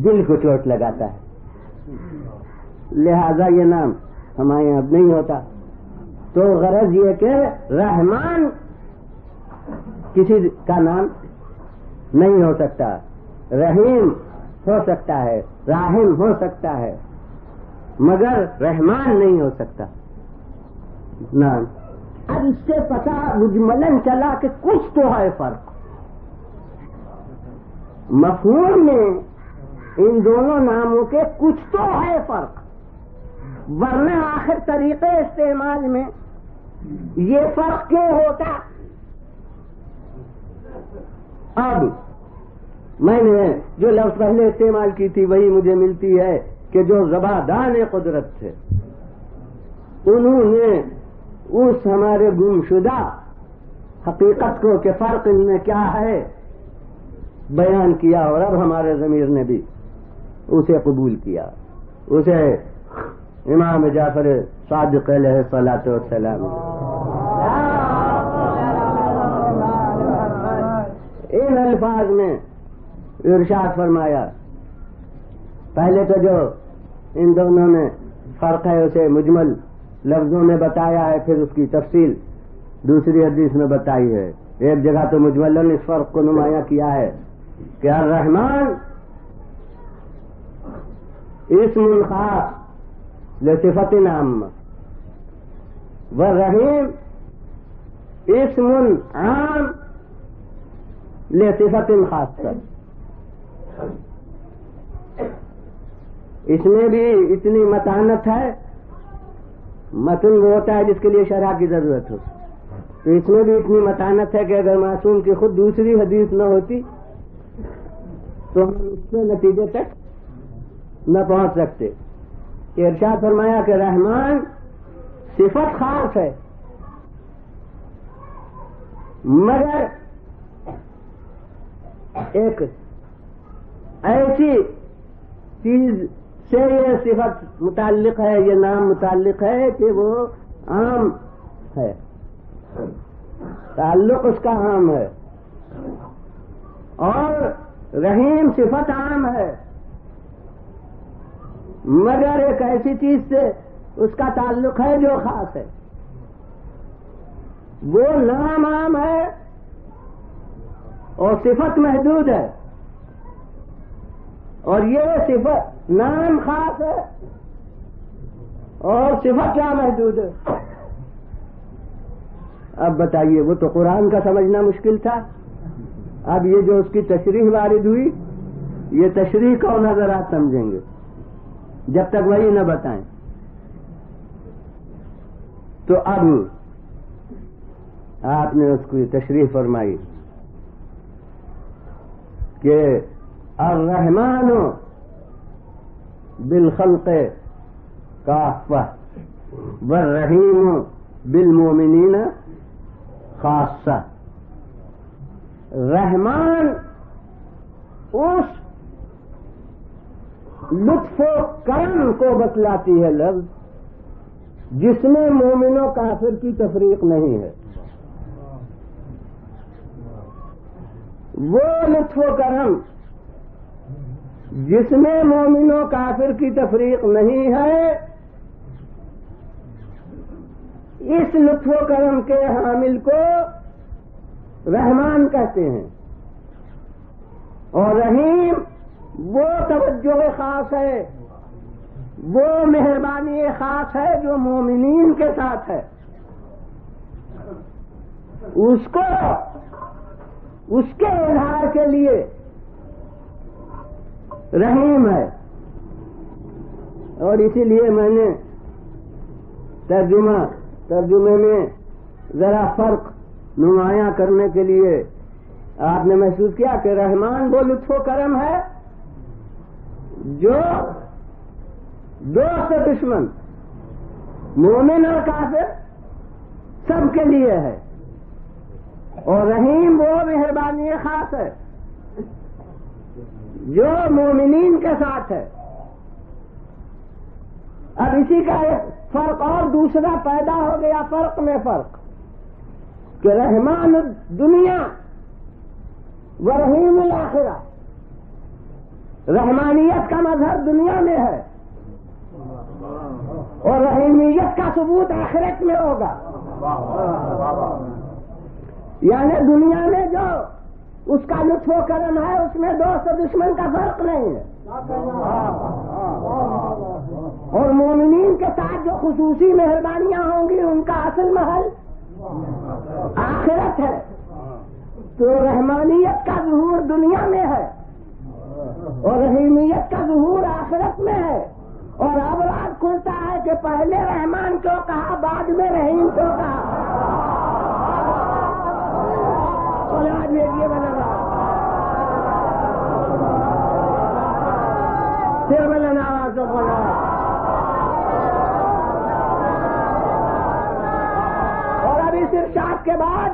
Speaker 2: دل کو چوٹ لگاتا ہے، لہذا یہ نام ہمارے یہاں اب نہیں ہوتا۔ تو غرض یہ کہ رحمان کسی کا نام نہیں ہو سکتا، رحیم ہو سکتا ہے، راحم ہو سکتا ہے، مگر رحمان نہیں ہو سکتا نام۔ اب اس سے پتہ مجملاً چلا کہ کچھ تو ہے فرق، مفہوم میں ان دونوں ناموں کے کچھ تو ہے فرق، ورنہ آخر طریقے استعمال میں یہ فرق کیوں ہوتا؟ اب میں نے جو لفظ پہلے استعمال کی تھی وہی مجھے ملتی ہے کہ جو زبادان قدرت تھے انہوں نے اس ہمارے گمشدہ حقیقت کو کہ فرق ان میں کیا ہے بیان کیا، اور اب ہمارے ضمیر نے بھی اسے قبول کیا، اسے امام جعفر صادق علیہ الصلاۃ والسلام ان الفاظ میں ارشاد فرمایا۔ پہلے تو جو ان دونوں میں فرق ہے اسے مجمل لفظوں میں بتایا ہے، پھر اس کی تفصیل دوسری حدیث میں بتائی ہے۔ ایک جگہ تو مجملاً اس فرق کو نمایاں کیا ہے کہ الرحمن اسم خاص لصفت عامہ والرحیم اسم عام لصفت خاصہ۔ اس میں بھی اتنی متانت ہے، متن وہ ہوتا ہے جس کے لیے شرح کی ضرورت ہو، تو اس میں بھی اتنی متانت ہے کہ اگر معصوم کی خود دوسری حدیث نہ ہوتی تو ہم اس سے نتیجے تک نہ پہنچ سکتے۔ کہ ارشاد فرمایا کہ رحمان صفت خاص ہے، مگر ایک ایسی چیز سے یہ صفت متعلق ہے، یہ نام متعلق ہے کہ وہ عام ہے۔
Speaker 1: تعلق اس کا عام ہے، اور رحیم صفت عام ہے، مگر ایک ایسی چیز سے اس کا تعلق ہے جو خاص ہے. وہ نام عام ہے اور صفت محدود ہے، اور یہ صفت نام خاص ہے اور صفت کیا محدود ہے. اب بتائیے، وہ تو قرآن کا سمجھنا مشکل تھا، اب یہ جو اس کی تشریح وارد ہوئی، یہ تشریح کو حضرات سمجھیں گے جب تک وہی نہ بتائیں. تو اب آپ نے اس کی تشریح فرمائی کہ الرحمن بالخلق کافہ والرحیم بالمومنین خاصہ. رحمان اس لطف و کرم کو بتلاتی ہے لفظ جس میں مومن و کافر کی تفریق نہیں ہے. وہ لطف و کرم جس میں مومن و کافر کی تفریق نہیں ہے، اس لطف و کرم کے حامل کو رحمان کہتے ہیں. اور رحیم وہ توجہ خاص ہے، وہ مہربانی خاص ہے جو مومنین کے ساتھ ہے. اس کو اس کے اظہار کے لیے رحیم ہے. اور اسی لیے میں نے ترجمے میں ذرا فرق نمایاں کرنے کے لیے آپ نے محسوس کیا کہ رحمان وہ لطف و کرم ہے جو دوست دشمن مومن اور کافر سب کے لیے ہے، اور رحیم وہ مہربانی خاص ہے جو مومنین کے ساتھ ہے. اب اسی کا ایک فرق اور دوسرا پیدا ہو گیا، فرق میں فرق، کہ رحمان دنیا و رحیم الآخرہ. رحمانیت کا مظہر دنیا میں ہے اور رحیمیت کا ثبوت آخرت میں ہوگا. یعنی دنیا میں جو اس کا لطف و کرم ہے اس میں دوست و دشمن کا فرق نہیں ہے، اور مومنین کے ساتھ جو خصوصی مہربانیاں ہوں گی ان کا اصل محل آخرت ہے. تو رحمانیت کا ظہور دنیا میں ہے اور رحیمیت کا ظہور آخرت میں ہے. اور اب رات کھلتا ہے کہ پہلے رحمان کو کہا، بعد میں رحیم کو کہا. یہ بنا پھر بلنا تو بنا. اور اب اس ارشاد کے بعد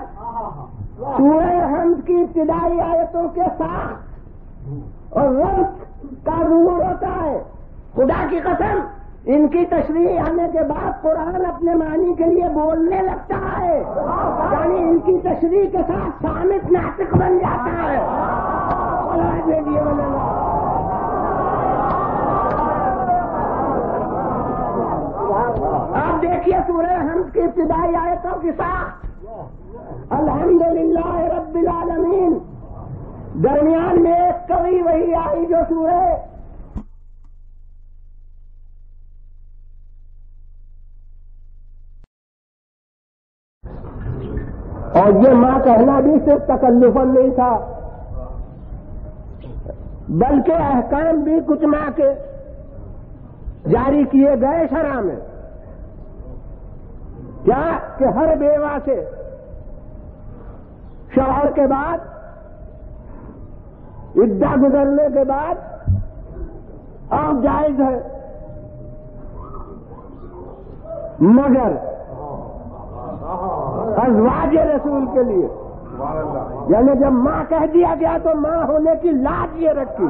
Speaker 1: سورہ حمد کی ابتدائی آیتوں کے ساتھ اور ربط کا ظہور ہوتا ہے. خدا کی قسم، ان کی تشریح آنے کے بعد قرآن اپنے معنی کے لیے بولنے لگتا ہے، یعنی ان کی تشریح کے ساتھ صامت ناطق بن جاتا ہے. آپ دیکھیے سورہ حمد کی ابتدائی آیتوں کے ساتھ الحمدللہ رب العالمین، درمیان میں ایک کڑی وہی آئی جو سورہ اور یہ ماں کہنا بھی صرف تکلفاً نہیں تھا، بلکہ احکام بھی کچھ ماں کے جاری کیے گئے شرع میں. کیا کہ ہر بیوہ سے شوہر کے بعد عدہ گزرنے کے بعد اب جائز ہے، مگر ازواج رسول کے لیے، یعنی جب ماں کہہ دیا گیا تو ماں ہونے کی لاج یہ رکھی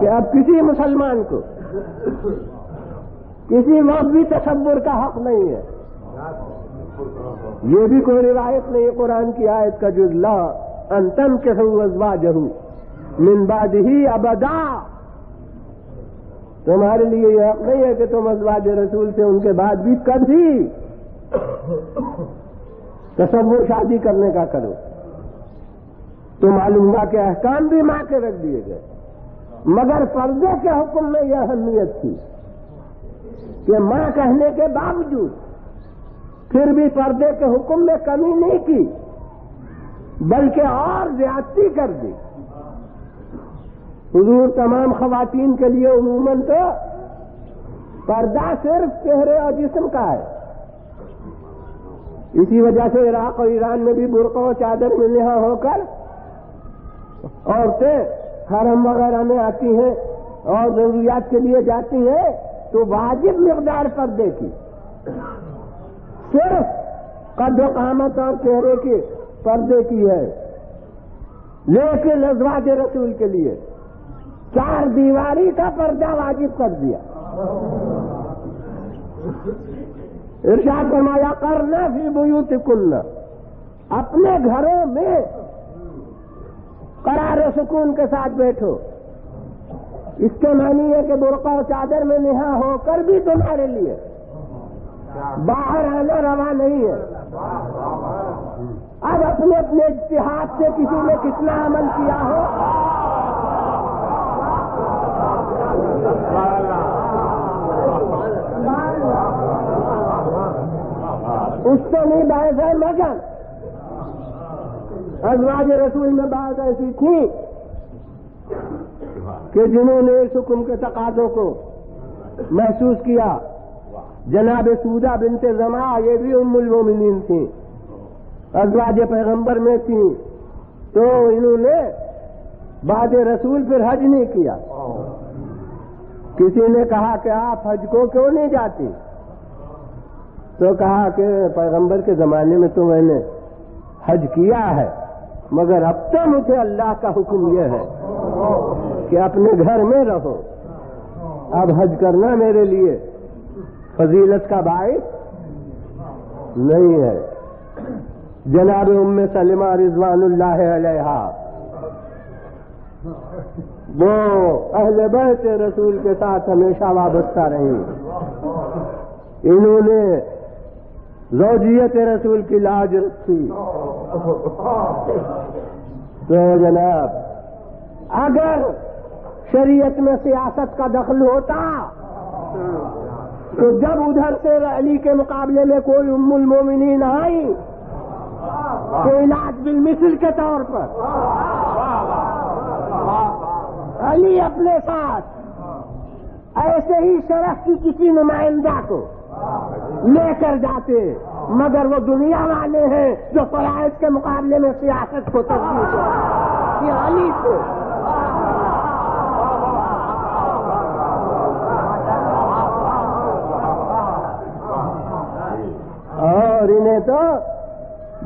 Speaker 1: کہ اب کسی مسلمان کو کسی وقت بھی تصور کا حق نہیں ہے
Speaker 2: یہ بھی کوئی روایت نہیں قرآن کی آیت کا جز لا ان تنکحوا ازواجہ من بعدہ ابدا. تمہارے لیے یہ حق نہیں ہے کہ تم ازواج رسول سے ان کے بعد بھی کبھی تصور شادی کرنے کا کرو. تو معلوم ہوا کہ احکام بھی ماں کے رکھ دیے گئے، مگر پردے کے حکم میں یہ اہمیت تھی کہ ماں کہنے کے باوجود پھر بھی پردے کے حکم میں کمی نہیں کی، بلکہ اور زیادتی کر دی. حضور تمام خواتین کے لیے عموماً تو پردہ صرف چہرے اور جسم کا ہے. اسی وجہ سے عراق اور ایران میں بھی برقع و چادر میں نہا ہو کر عورتیں حرم وغیرہ میں آتی ہیں اور ضروریات کے لیے جاتی ہیں تو واجب مقدار پردے کی، صرف قد و قامت اور چہرے کے پردے کی ہے. لیکن ازواج رسول کے لیے 4 دیواری کا پردہ واجب کر دیا. ارشاد فرمایا کرنا فی بیوتکن، اپنے گھروں میں قرار و سکون کے ساتھ بیٹھو. اس کے معنی ہے کہ برقع و چادر میں نہا ہو کر بھی تمہارے لیے باہر آنا روا نہیں ہے. اب اپنے اپنے اجتہاد سے کسی نے کتنا عمل کیا ہو اس سے نہیں باعث ہے، مگر ازواج رسول میں بات ایسی تھی کہ جنہوں نے اس حکم کے تقاضوں کو محسوس کیا. جناب سودہ بنت زمعہ یہ بھی ام المومنین تھیں، ازواج پیغمبر میں تھیں، تو انہوں نے بعد رسول پھر حج نہیں کیا. کسی نے کہا کہ آپ حج کو کیوں نہیں جاتی؟ تو کہا کہ پیغمبر کے زمانے میں تو میں نے حج کیا ہے، مگر اب تو مجھے اللہ کا حکم یہ ہے کہ اپنے گھر میں رہو. اب حج کرنا میرے لیے فضیلت کا باعث نہیں ہے. جناب ام سلمہ رضوان اللہ علیہا وہ اہل بیت رسول کے ساتھ ہمیشہ وابستہ رہی. انہوں نے زوجیت رسول کی لاج رکھی. تو جناب اگر شریعت میں سیاست کا دخل ہوتا تو جب ادھر سے علی کے مقابلے میں کوئی ام المومنین آئی تو علاج بالمثل کے طور پر علی اپنے ساتھ ایسے ہی شرف کی کسی نمائندہ کو لے کر جاتے، مگر وہ دنیا والے ہیں جو فرائض کے مقابلے میں سیاست کو ترجیح دیتے ہیں. علی کو اور انہیں تو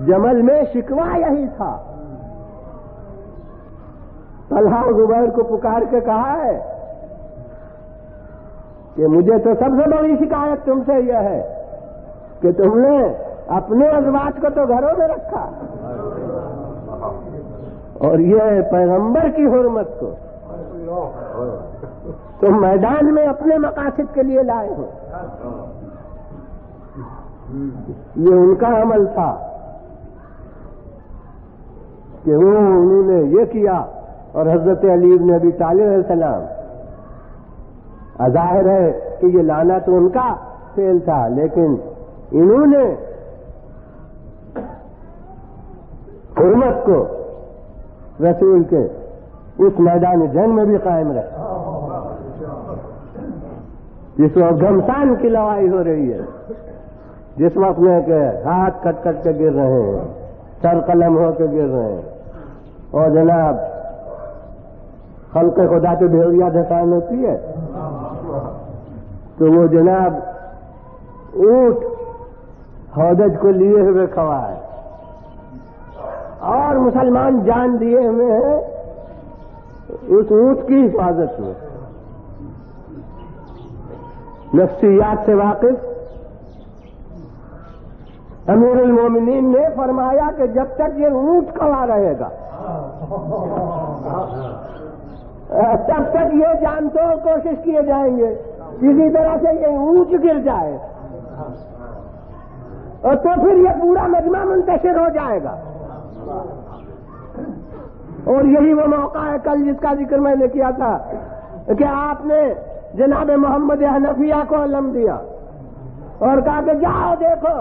Speaker 2: جمل میں شکوہ یہی تھا. طلحہ اور زبیر کو پکار کے کہا ہے کہ مجھے تو سب سے بڑی شکایت تم سے یہ ہے کہ تم نے اپنے ازواج کو تو گھروں میں رکھا اور یہ پیغمبر کی حرمت کو تم میدان میں اپنے مقاصد کے لیے لائے ہو. یہ ان کا عمل تھا کہ انہوں نے یہ کیا. اور حضرت علی بن ابی طالب علیہ السلام ظاہر ہے کہ یہ لانا تو ان کا فعل تھا، لیکن انہوں نے حرمت کو رسول کے اس میدان جنگ میں بھی قائم رکھا جس وقت گھمسان کی لڑائی ہو رہی ہے، جس وقت میں کہ ہاتھ کٹ کٹ کے گر رہے ہیں، سر قلم ہو کے گر رہے ہیں، اور جناب خلق خدا پہ بھیڑیا دھسان ہوتی ہے تو وہ جناب اونٹ ہودج کو لیے ہوئے کھڑا ہے اور مسلمان جان دیے ہوئے ہیں اس اونٹ کی حفاظت میں. نفسیات سے واقف امیر المومنین نے فرمایا کہ جب تک یہ اونٹ کھڑا رہے گا تب تک یہ جانتے ہو کوشش کیے جائیں گے کسی طرح سے یہ اونٹ گر جائے اور تو پھر یہ پورا مجمع منتشر ہو جائے گا. اور یہی وہ موقع ہے کل جس کا ذکر میں نے کیا تھا کہ آپ نے جناب محمد حنفیہ کو علم دیا اور کہا کہ جاؤ دیکھو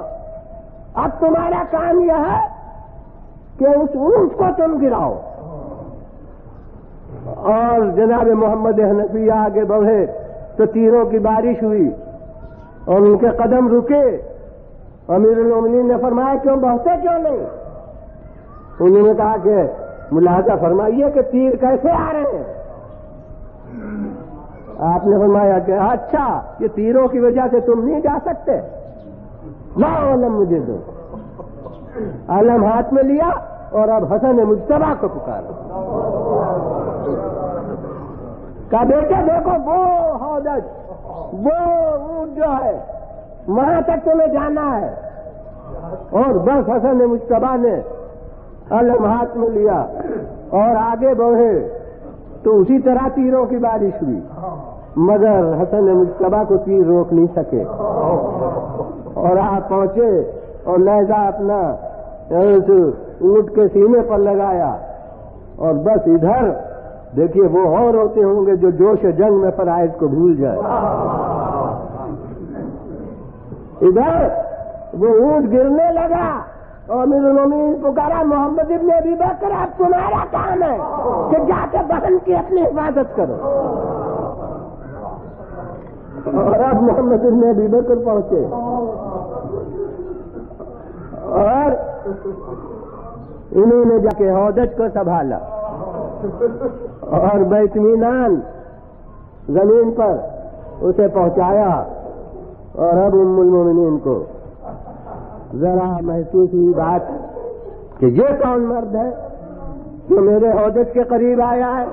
Speaker 2: اب تمہارا کام یہ ہے کہ اس اونٹ کو تم گراؤ. اور جناب محمد حنفیہ آگے بڑھے تو تیروں کی بارش ہوئی اور ان کے قدم رکے. امیر المومنین نے فرمایا کیوں بہتے کیوں نہیں؟ انہوں نے کہا کہ ملاحظہ فرمائیے کہ تیر کیسے آ رہے ہیں. آپ نے فرمایا کہ اچھا یہ تیروں کی وجہ سے تم نہیں جا سکتے، لاؤ علم مجھے دو. علم ہاتھ میں لیا اور اب حسن مجتبیٰ کو پکارا. کہا بیٹے دیکھو وہ حوض وہ اونٹ جو ہے وہاں تک تمہیں جانا ہے. اور بس حسن مجتبیٰ نے علم ہاتھ میں لیا اور آگے بڑھے تو اسی طرح تیروں کی بارش ہوئی مگر حسن مجتبیٰ کو تیر روک نہیں سکے. اور آپ پہنچے اور نیزہ اپنا اونٹ کے سینے پر لگایا اور بس ادھر دیکھیے وہ اور ہوتے ہوں گے جو جوش جنگ میں فرائض کو بھول جائے. ادھر وہ اونٹ گرنے لگا اور امیر المومنین پکارا محمد ابن ابی بکر اب تمہارا کام ہے کہ جا کے بہن کی اپنی حفاظت کرو. اور اب محمد ابن ابی بکر پہنچے اور انہوں نے جا کے حوض کو سنبھالا اور باطمینان زمین پر اسے پہنچایا. اور اب ام المومنین کو ذرا محسوس ہوئی بات کہ یہ کون مرد ہے جو میرے حوض کے قریب آیا ہے.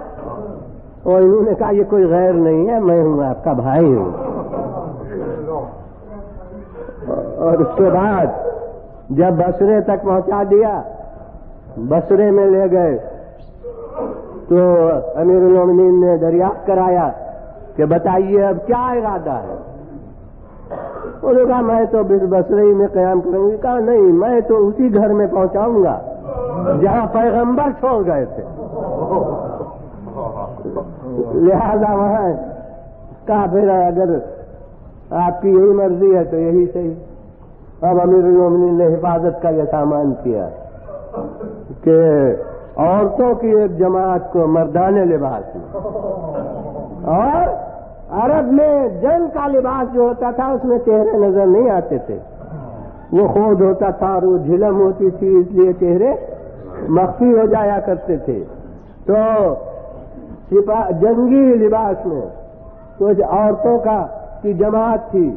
Speaker 2: اور انہوں نے کہا یہ کوئی غیر نہیں ہے، میں ہوں آپ کا بھائی ہوں. اور اس کے بعد جب بصرے تک پہنچا دیا بصرے میں لے گئے تو امیر المومنین نے دریافت کرایا کہ بتائیے اب کیا ارادہ ہے. انہوں نے کہا میں تو بصرے ہی میں قیام کروں گی. کہا نہیں میں تو اسی گھر میں پہنچاؤں گا جہاں پیغمبر چھوڑ گئے تھے، لہذا وہاں کہا پھر اگر آپ کی یہی مرضی ہے تو یہی صحیح. اب امیر المومنین نے حفاظت کا یہ سامان کیا کہ عورتوں کی ایک جماعت کو مردانہ لباس میں، اور عرب میں جنگ کا لباس جو ہوتا تھا اس میں چہرے نظر نہیں آتے تھے، وہ خود ہوتا تھا اور وہ جھلم ہوتی تھی اس لیے چہرے مخفی ہو جایا کرتے تھے. تو جنگی لباس میں کچھ عورتوں کی جماعت تھی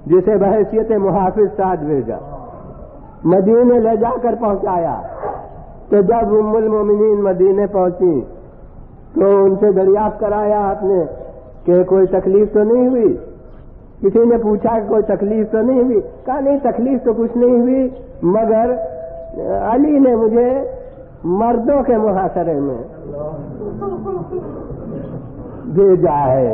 Speaker 2: جسے بحیثیت محافظ ساتھ بھیجا، مدینے لے جا کر پہنچایا. تو جب ام المومنین مدینے پہنچی تو ان سے دریافت کرایا آپ نے کہ کوئی تکلیف تو نہیں ہوئی. کسی نے پوچھا کہ کوئی تکلیف تو نہیں ہوئی؟ کہا نہیں تکلیف تو کچھ نہیں ہوئی مگر علی نے مجھے مردوں کے محاصرے میں بھیجا ہے.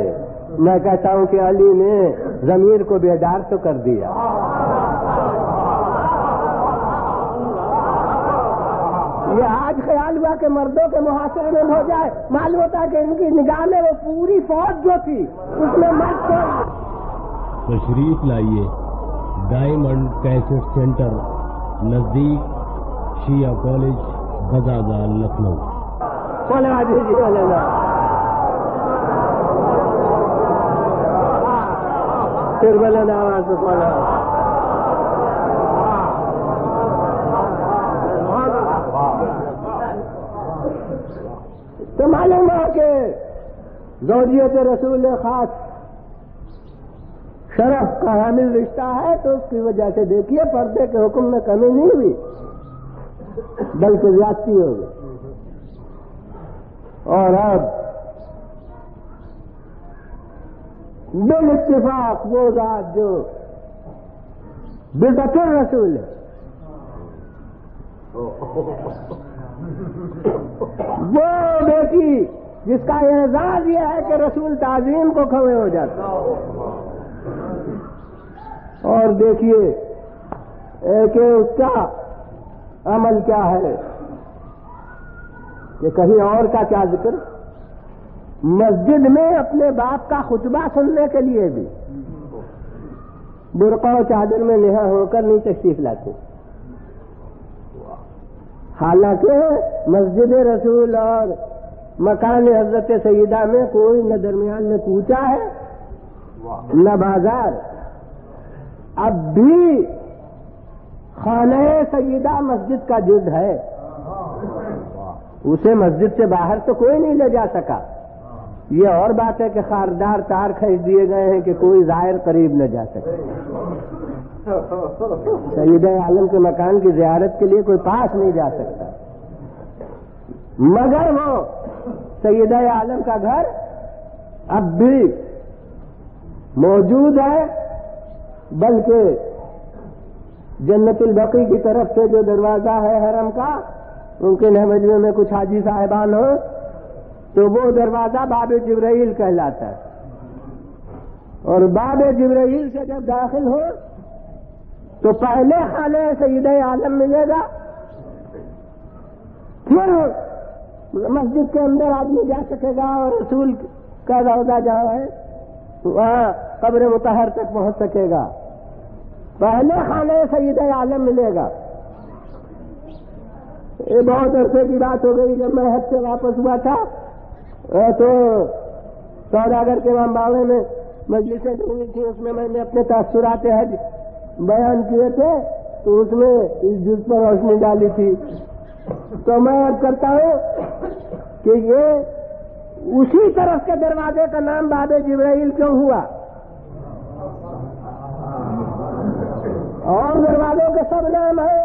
Speaker 2: میں کہتا ہوں کہ علی نے ضمیر کو بیدار تو کر دیا. یہ آج خیال ہوا کہ مردوں کے محاصرے میں ہو جائے، معلوم ہوتا ہے کہ ان کی نگاہ میں وہ پوری فوج جو تھی اس میں مرد کو.
Speaker 3: تشریف لائیے ڈائمنڈ کیسٹ سینٹر نزدیک شیعہ کالج بزازال لکھنؤ.
Speaker 2: پھر بلند آواز سے پڑھا. تو معلوم ہے کہ زوجیت رسول خاص شرف کا حامل رشتہ ہے، تو اس کی وجہ سے دیکھیے پردے کے حکم میں کمی نہیں ہوئی بلکہ زیادتی ہو گئی. اور اب بال اتفاق وہ ذات جو بدعت الرسول ہے وہ بیٹی جس کا اعزاز یہ ہے کہ رسول تعظیم کو کھوے ہو جاتا. اور دیکھیے کہ اس کا عمل کیا ہے کہ کہیں اور کا کیا ذکر، مسجد میں اپنے باپ کا خطبہ سننے کے لیے بھی برقع و چادر میں نہا ہو کر نہیں تشریف لاتے. حالانکہ مسجد رسول اور مکان حضرت سیدہ میں کوئی نہ درمیان میں کوچا ہے نہ بازار. اب بھی خانہ سیدہ مسجد کا جز ہے، اسے مسجد سے باہر تو کوئی نہیں لے جا سکا. یہ اور بات ہے کہ خاردار تار کھینچ دیے گئے ہیں کہ کوئی زائر قریب نہ جا سکے. سیدہ عالم کے مکان کی زیارت کے لیے کوئی پاس نہیں جا سکتا، مگر وہ سیدہ عالم کا گھر اب بھی موجود ہے. بلکہ جنت البقیع کی طرف سے جو دروازہ ہے حرم کا، ان کے مجمع میں کچھ حاجی صاحبان ہو تو وہ دروازہ باب جبرائیل کہلاتا ہے. اور باب جبرائیل سے جب داخل ہو تو پہلے خانہ سیدہ عالم ملے گا، پھر مسجد کے اندر آدمی جا سکے گا اور رسول کا روضہ جہاں ہے وہاں قبر مطہر تک پہنچ سکے گا. پہلے خانہ سیدہ عالم ملے گا. یہ بہت عرصے کی بات ہو گئی، جب میں حج سے واپس ہوا تھا تو سوداگر کے امباڑے میں مجلسیں ہوئی تھی، اس میں میں نے اپنے تاثرات حج بیان کیے تھے، تو اس میں اس جز پر روشنی ڈالی تھی. تو میں عرض کرتا ہوں کہ یہ اسی طرف کے دروازے کا نام باب جبرائیل کیوں ہوا؟ اور دروازوں کے سب نام ہے،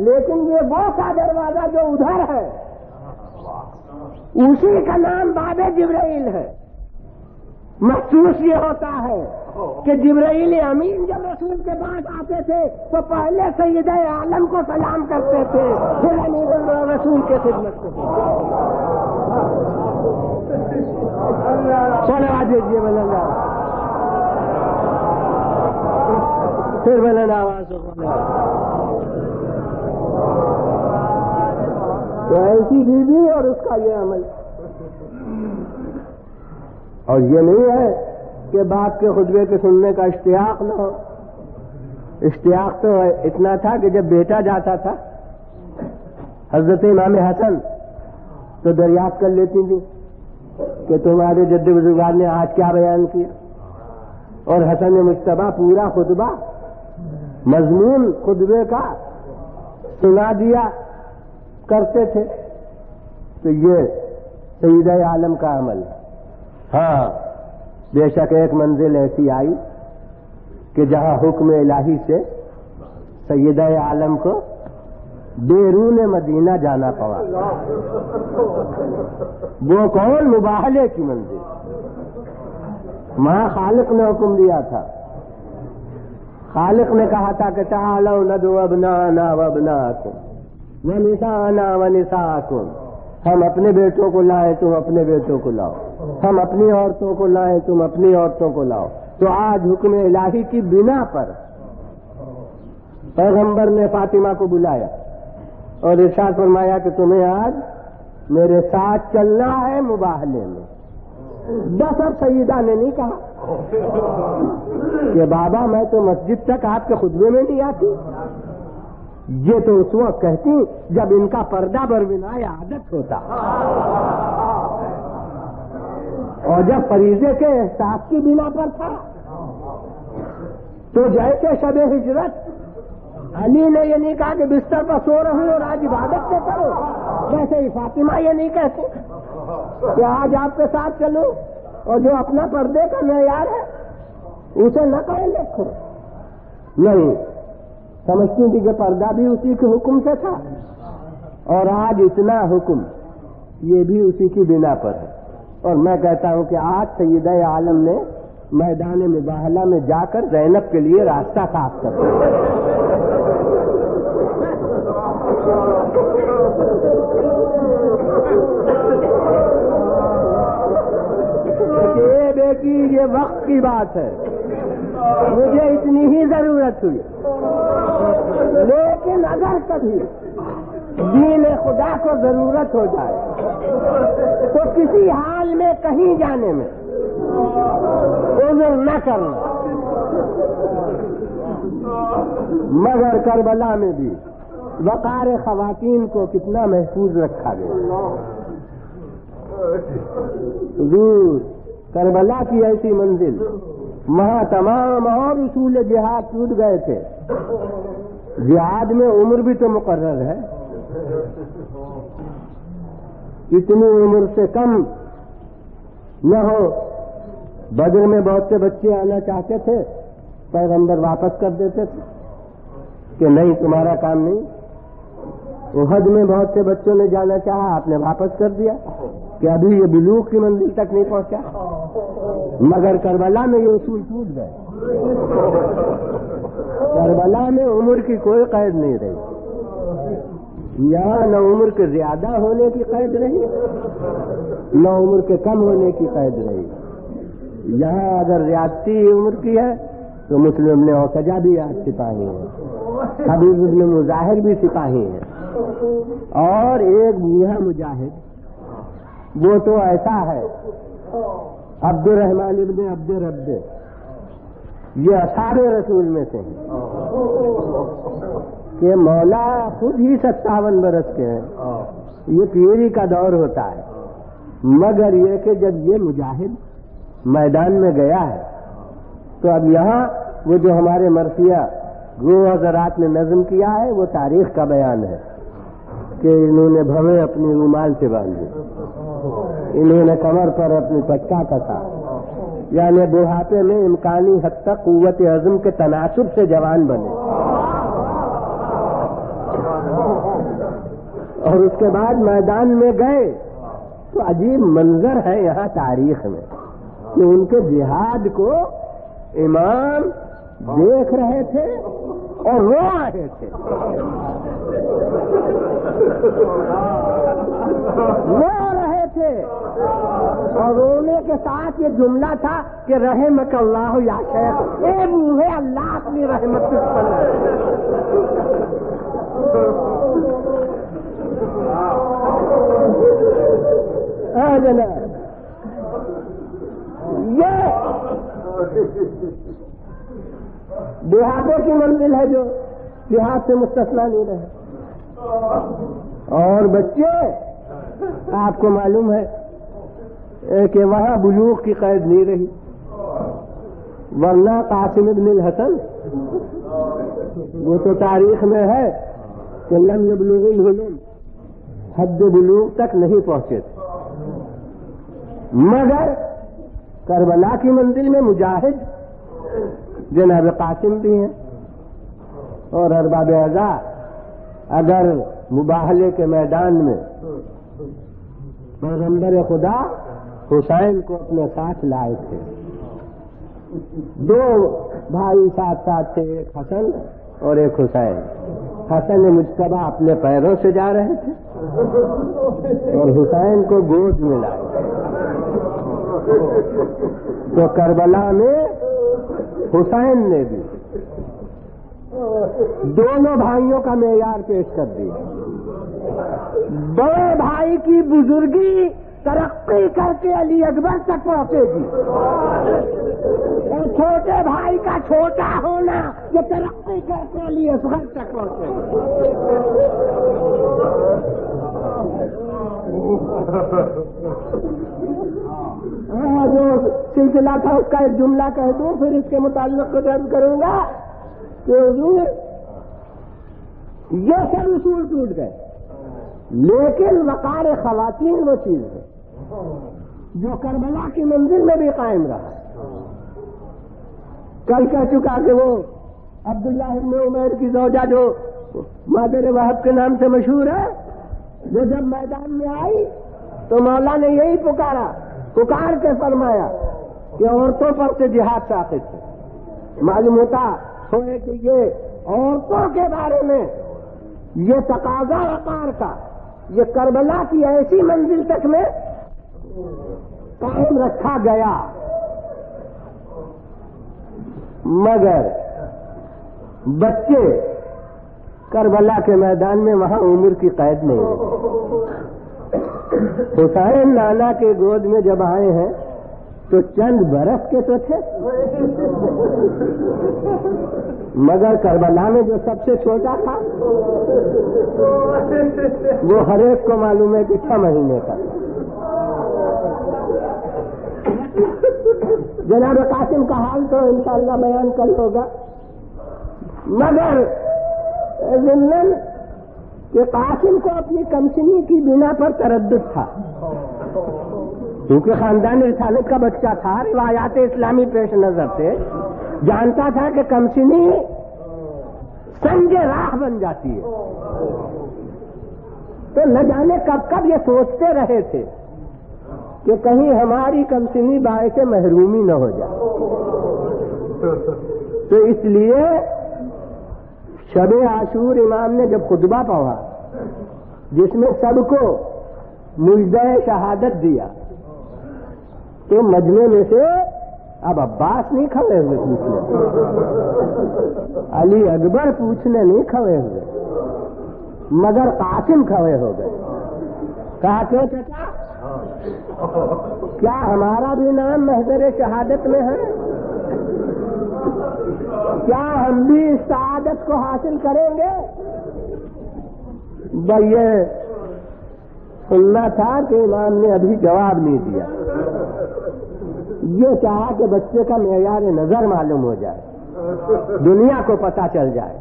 Speaker 2: لیکن یہ وہ سا دروازہ جو ادھر ہے اسی کا نام باب جبرائیل ہے. محسوس یہ ہوتا ہے کہ جبرائیل امین جب رسول کے پاس آتے تھے تو پہلے سیدہ عالم کو سلام کرتے تھے، پھر امیر رسول کے خدمت کرتے تھے. پھر بلند آواز تو ایسی بیوی اور اس کا یہ عمل. اور یہ نہیں ہے کہ باپ کے خطبے کے سننے کا اشتیاق نہ ہو. اشتیاق تو اتنا تھا کہ جب بیٹا جاتا تھا حضرت امام حسن تو دریافت کر لیتی تھی کہ تمہارے جد بزرگان نے آج کیا بیان کیا، اور حسن مجتبیٰ پورا خطبہ مضمون خطبے کا سنا دیا کرتے تھے. تو یہ سیدہ عالم کا عمل ہے. ہاں بے شک ایک منزل ایسی آئی کہ جہاں حکم الہی سے سیدہ عالم کو بیرون مدینہ جانا پڑا. وہ کون؟ مباہلے کی منزل. وہاں خالق نے حکم دیا تھا، خالق نے کہا تھا کہ تعالوا ندعو ابناءنا وابناءکم ونساءنا ونساءکم. ہم اپنے بیٹوں کو لائیں، تم اپنے بیٹوں کو لاؤ. ہم اپنی عورتوں کو لائیں، تم اپنی عورتوں کو لاؤ. تو آج حکم الہی کی بنا پر پیغمبر نے فاطمہ کو بلایا اور ارشاد فرمایا کہ تمہیں آج میرے ساتھ چلنا ہے مباہلے میں. بس اب سیدہ نے نہیں کہا کہ بابا میں تو مسجد تک آپ کے خطبے میں نہیں آتی. یہ تو اس وقت کہتی جب ان کا پردہ برونائے عادت ہوتا، اور جب فریضے کے احساس کی بنا پر تھا. تو جیسے شب ہجرت علی نے یہ نہیں کہا کہ بستر پر سو رہوں اور آج عبادت سے کرو، ویسے ہی فاطمہ یہ نہیں کہتی کہ آج آپ کے ساتھ چلو، اور جو اپنا پردے کا معیار ہے اسے نہ کریں لکھو. نہیں، سمجھتی تھی کہ پردہ بھی اسی کے حکم سے تھا، اور آج اتنا حکم یہ بھی اسی کی بنا پر ہے. اور میں کہتا ہوں کہ آج سیدہ عالم نے میدان مباہلہ میں جا کر زینب کے لیے راستہ صاف کر دیا.
Speaker 1: کی یہ وقت کی بات ہے، مجھے اتنی ہی ضرورت ہوئی، لیکن اگر کبھی دین خدا کو ضرورت ہو جائے تو کسی حال میں کہیں جانے میں عذر نہ کرنا۔ مگر کربلا میں بھی وقار خواتین کو کتنا محفوظ رکھا گیا۔ حضور کربلا کی ایسی منزل، وہاں تمام اور اصول جہاد ٹوٹ گئے تھے۔ جہاد میں عمر بھی تو مقرر ہے، اتنی عمر سے کم نہ ہو۔ بدر میں بہت سے بچے آنا چاہتے تھے، پیغمبر واپس کر دیتے تھے کہ نہیں تمہارا کام نہیں۔ احد میں بہت سے بچوں نے جانا چاہا، آپ نے واپس کر دیا کہ ابھی یہ بلوغ کی منزل تک نہیں پہنچا۔ مگر کربلا میں یہ اصول ٹوٹ گئے۔ کربلا میں عمر کی کوئی قید نہیں رہی، یہاں نہ عمر کے زیادہ ہونے کی قید رہی، نہ عمر کے کم ہونے کی قید رہی۔ یہاں اگر زیادتی عمر کی ہے تو مسلم ابن اوسجہ بھی آج سپاہی ہیں، حبیب ابن مظاہر بھی سپاہی ہیں، اور ایک بوڑھا مجاہد وہ تو ایسا ہے، عبد الرحمن ابن عبد رب، یہ اصحاب رسول میں سے ہیں کہ مولا خود ہی 57 برس کے ہیں۔ یہ پیری کا دور ہوتا ہے، مگر یہ کہ جب یہ مجاہد میدان میں گیا ہے تو اب یہاں وہ جو ہمارے مرثیہ گو حضرات نے نظم کیا ہے وہ تاریخ کا بیان ہے کہ انہوں نے بھویں اپنی رومال سے باندھی، انہوں نے کمر پر اپنی پٹکا کسا، یعنی بڑھاپے میں امکانی حد تک قوت عزم کے تناسب سے جوان بنے۔ اور اس کے بعد میدان میں گئے تو عجیب منظر ہے یہاں تاریخ میں کہ ان کے جہاد کو امام دیکھ رہے تھے اور رو رہے تھے، رو رہے تھے، اور رونے کے ساتھ یہ جملہ تھا کہ رحمک اللہ یا شیخ، اے بوڑھے اللہ اپنی رحمت پر جناب۔ یہ دیہاتوں کی منزل ہے جو دیہات سے مستثنا نہیں رہے۔ اور بچے آپ کو معلوم ہے کہ وہاں بلوغ کی قید نہیں رہی، ورنہ قاسم بن الحسن وہ تو تاریخ میں ہے کہ لم یبلغ الحلم، حد بلوغ تک نہیں پہنچے تھے، مگر کربلا کی منزل میں مجاہد جناب قاسم بھی ہیں، اور ارباب اعضاء اگر مباہلے کے میدان میں پیغمبر خدا حسین کو اپنے ساتھ لائے تھے، دو بھائی ساتھ ساتھ تھے، ایک حسن اور ایک حسین۔ حسن مجتبیٰ اپنے پیروں سے جا رہے تھے اور حسین کو گود میں لائے۔ تو کربلا میں حسین نے بھی دونوں بھائیوں کا معیار پیش کر دیا۔ بڑے بھائی کی بزرگی ترقی کر کے علی اکبر تک پہنچے گی، اور چھوٹے بھائی کا چھوٹا ہونا یہ ترقی کر کے علی اصغر تک پہنچے گی۔ جو سلسلہ تھا اس کا ایک جملہ کہہ دوں، پھر اس کے متعلق کو درج کروں گا کہ حضور یہ سب اصول ٹوٹ گئے، لیکن وقار خواتین وہ چیز ہے جو کربلا کی منزل میں بھی قائم رہا۔ کل کہہ چکا کہ وہ عبداللہ ابن عمیر کی زوجہ جو مادر وہب کے نام سے مشہور ہے، جو جب میدان میں آئی تو مولا نے یہی پکار کے فرمایا کہ عورتوں پر سے جہاد ساقط ہے۔ معلوم ہوتا ہے کہ یہ عورتوں کے بارے میں یہ تقاضا وقار کا یہ کربلا کی ایسی منزل تک میں قائم رکھا گیا
Speaker 2: مگر بچے کربلا کے میدان میں وہاں عمر کی قید نہیں ہے. حسین نانا کے گود میں جب آئے ہیں تو چند برس کے تو تھے، مگر کربلا میں جو سب سے چھوٹا تھا وہ ہر ایک کو معلوم ہے کہ 6 مہینے کا. جناب قاسم کا حال تو انشاءاللہ بیان کل ہوگا، مگر ضمن کہ قاسم کو اپنی کمسنی کی بنا پر تردد تھا، کیونکہ خاندان رسالت کا بچہ تھا، روایات اسلامی پیش نظر سے جانتا تھا کہ کمسنی سنگ راہ بن جاتی ہے. تو نہ جانے کب کب یہ سوچتے رہے تھے کہ کہیں ہماری کمسنی باعث محرومی نہ ہو جائے. تو اس لیے شب عاشور امام نے جب خطبہ پڑھا جس میں سب کو مجدہ شہادت دیا تو مجمع میں سے اب عباس نہیں کھڑے ہوئے پوچھنے، علی اکبر پوچھنے نہیں کھڑے ہوئے، مگر قاسم کھڑے ہو گئے. کہا کہ چچا کیا ہمارا بھی نام محضر شہادت میں ہے؟ کیا ہم بھی اس سعادت کو حاصل کریں گے؟ یہ سننا تھا کہ امام نے ابھی جواب نہیں دیا. یہ چاہا کہ بچے کا معیار نظر معلوم ہو جائے، دنیا کو پتہ چل جائے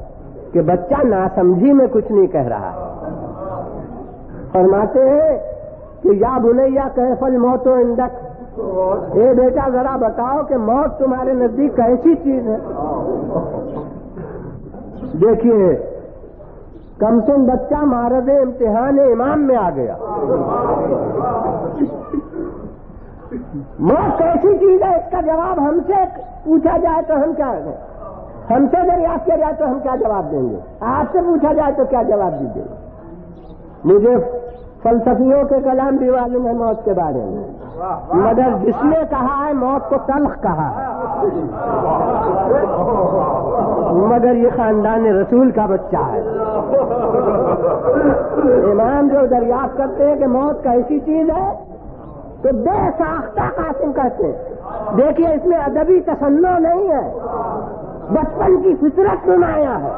Speaker 2: کہ بچہ ناسمجھی میں کچھ نہیں کہہ رہا ہے. فرماتے ہیں کہ یا بنیا کیف الموت عندک، اے بیٹا ذرا بتاؤ کہ موت تمہارے نزدیک کیسی چیز ہے. دیکھیے کمسن بچہ معرض امتحان امام میں آ گیا. موت کیسی چیز ہے اس کا جواب ہم سے پوچھا جائے تو ہم کیا دیں؟ ہم سے دریافت کیا جائے تو ہم کیا جواب دیں گے؟ آپ سے پوچھا جائے تو کیا جواب دیجیے گا؟ مجھے فلسفیوں کے کلام بھی معلوم ہے موت کے بارے میں، مگر جس نے کہا ہے موت کو تلخ کہا ہے، مگر یہ خاندان رسول کا بچہ ہے. امام جو دریافت کرتے ہیں کہ موت کیسی چیز ہے تو بے ساختہ قاسم کہتے ہیں. دیکھیے اس میں ادبی تصنع نہیں ہے، بچپن کی فطرت نمایاں ہے.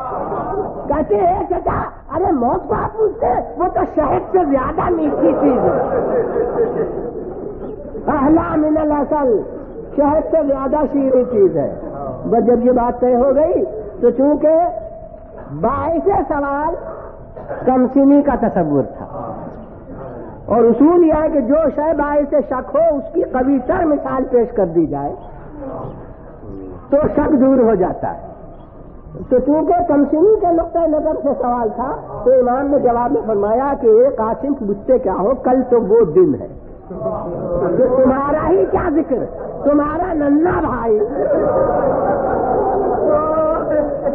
Speaker 2: کہتے ہیں چچا ارے موت کو آپ پوچھتے وہ تو شہد سے زیادہ میٹھی چیز ہے، احلا من الاصل، شہد سے زیادہ شیریں چیز ہے. بس جب یہ بات طے ہو گئی تو چونکہ باعث سوال کمسنی کا تصور تھا، اور اصول یہ ہے کہ جو شے باعث شک ہو اس کی قوی تر مثال پیش کر دی جائے تو شک دور ہو جاتا ہے. تو چونکہ کمسنی کے نقطۂ نظر سے سوال تھا تو امام نے جواب میں فرمایا کہ ایک قاسم مجھتے کیا ہو، کل تو وہ دن ہے کہ تمہارا ہی کیا ذکر، تمہارا ننھا بھائی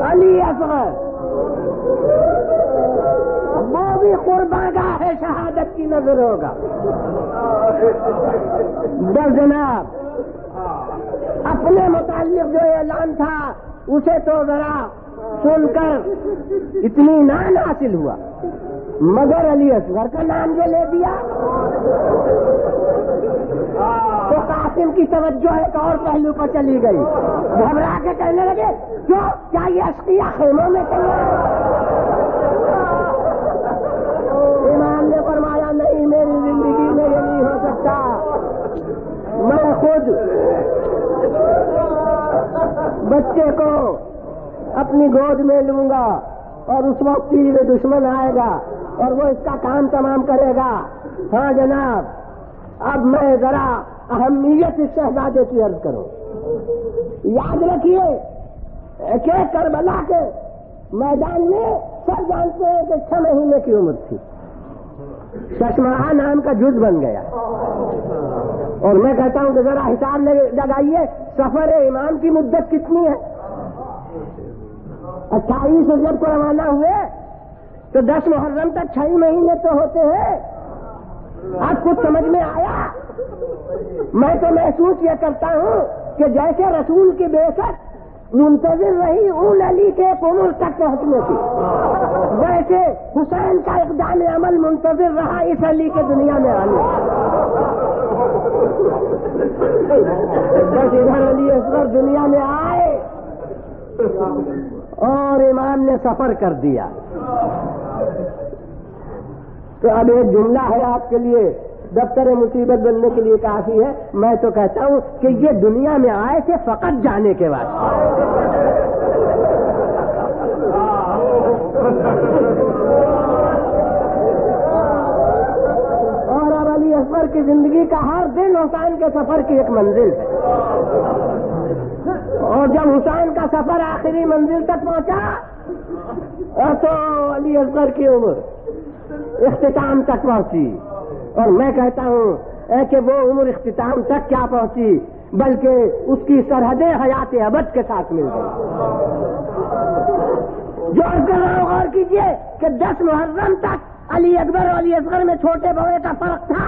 Speaker 2: علی اصغر وہ بھی قربان گاہ شہادت کی نظر ہوگا. بس جناب اپنے متعلق جو اعلان تھا اسے تو ذرا سن کر اطمینان حاصل ہوا، مگر علی اصغر کا نام جو لے دیا تو قاسم کی توجہ ایک اور پہلو پر چلی گئی. گھبرا کے کہنے لگے کیا یہ اشقیہ خیموں میں چلے؟ امام نے فرمایا نہیں، میری زندگی میں یہ نہیں ہو سکتا. میں خود بچے کو اپنی گود میں لوں گا اور اس وقت تیر دشمن آئے گا اور وہ اس کا کام تمام کرے گا. ہاں جناب اب میں ذرا اہمیت اس شہزادے کی عرض کروں. یاد رکھیے کہ کربلا کے میدان میں سب جانتے ہیں کہ 6 مہینے کی عمر تھی. ششماہ نام کا جز بن گیا، اور میں کہتا ہوں کہ ذرا حساب لگائیے سفر امام کی مدت کتنی ہے. 28 رجب کو روانہ ہوئے تو 10 محرم تک 6 مہینے تو ہوتے ہیں. آپ کچھ سمجھ میں آیا؟ میں تو محسوس یہ کرتا ہوں کہ جیسے رسول کی بعثت منتظر رہی اون علی کے ایک عمر تک پہنچنے کی، ویسے حسین کا اقدام عمل منتظر رہا اس علی کے دنیا میں آنے۔ بس ادھر علی اصغر دنیا میں آئے اور امام نے سفر کر دیا۔ تو اب ایک جملہ ہے آپ کے لیے، دفتر مصیبت بننے کے لیے کافی ہے۔ میں تو کہتا ہوں کہ یہ دنیا میں آئے تھے فقط جانے کے بعد۔ اور اب علی اصغر کی زندگی کا ہر دن حسین کے سفر کی ایک منزل ہے، اور جب حسین کا سفر آخری منزل تک پہنچا تو علی اصغر کی عمر اختتام تک پہنچی۔ اور میں کہتا ہوں کہ وہ عمر اختتام تک کیا پہنچی، بلکہ اس کی سرحدیں حیات ابد کے ساتھ مل گئی۔ جو غور کیجئے کہ 10 محرم تک علی اکبر اور علی اصغر میں چھوٹے بڑے کا فرق تھا،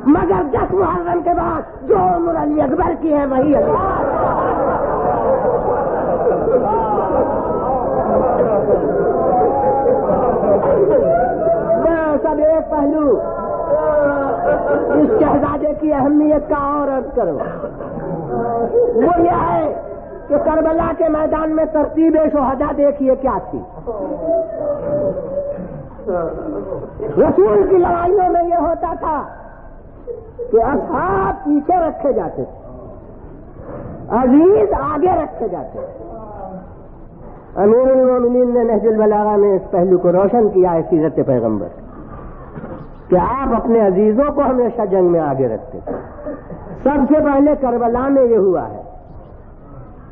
Speaker 2: مگر 10 محرم کے بعد جو عمر علی اکبر کی ہے وہی علی سب ایک پہلو اس شہزادے کی اہمیت کا اور عرض کرو، وہ یہ ہے کہ کربلا کے میدان میں ترتیب شہداء دیکھیے کیا تھی۔ رسول کی لڑائیوں میں یہ ہوتا تھا کہ اصحاب پیچھے رکھے جاتے تھے، عزیز آگے رکھے جاتے تھے۔ امیر المومنین نے نہج البلاغہ میں اس پہلو کو روشن کیا ہے سیرت پیغمبر کہ آپ اپنے عزیزوں کو ہمیشہ جنگ میں آگے رکھتے تھے۔ سب سے پہلے کربلا میں یہ ہوا ہے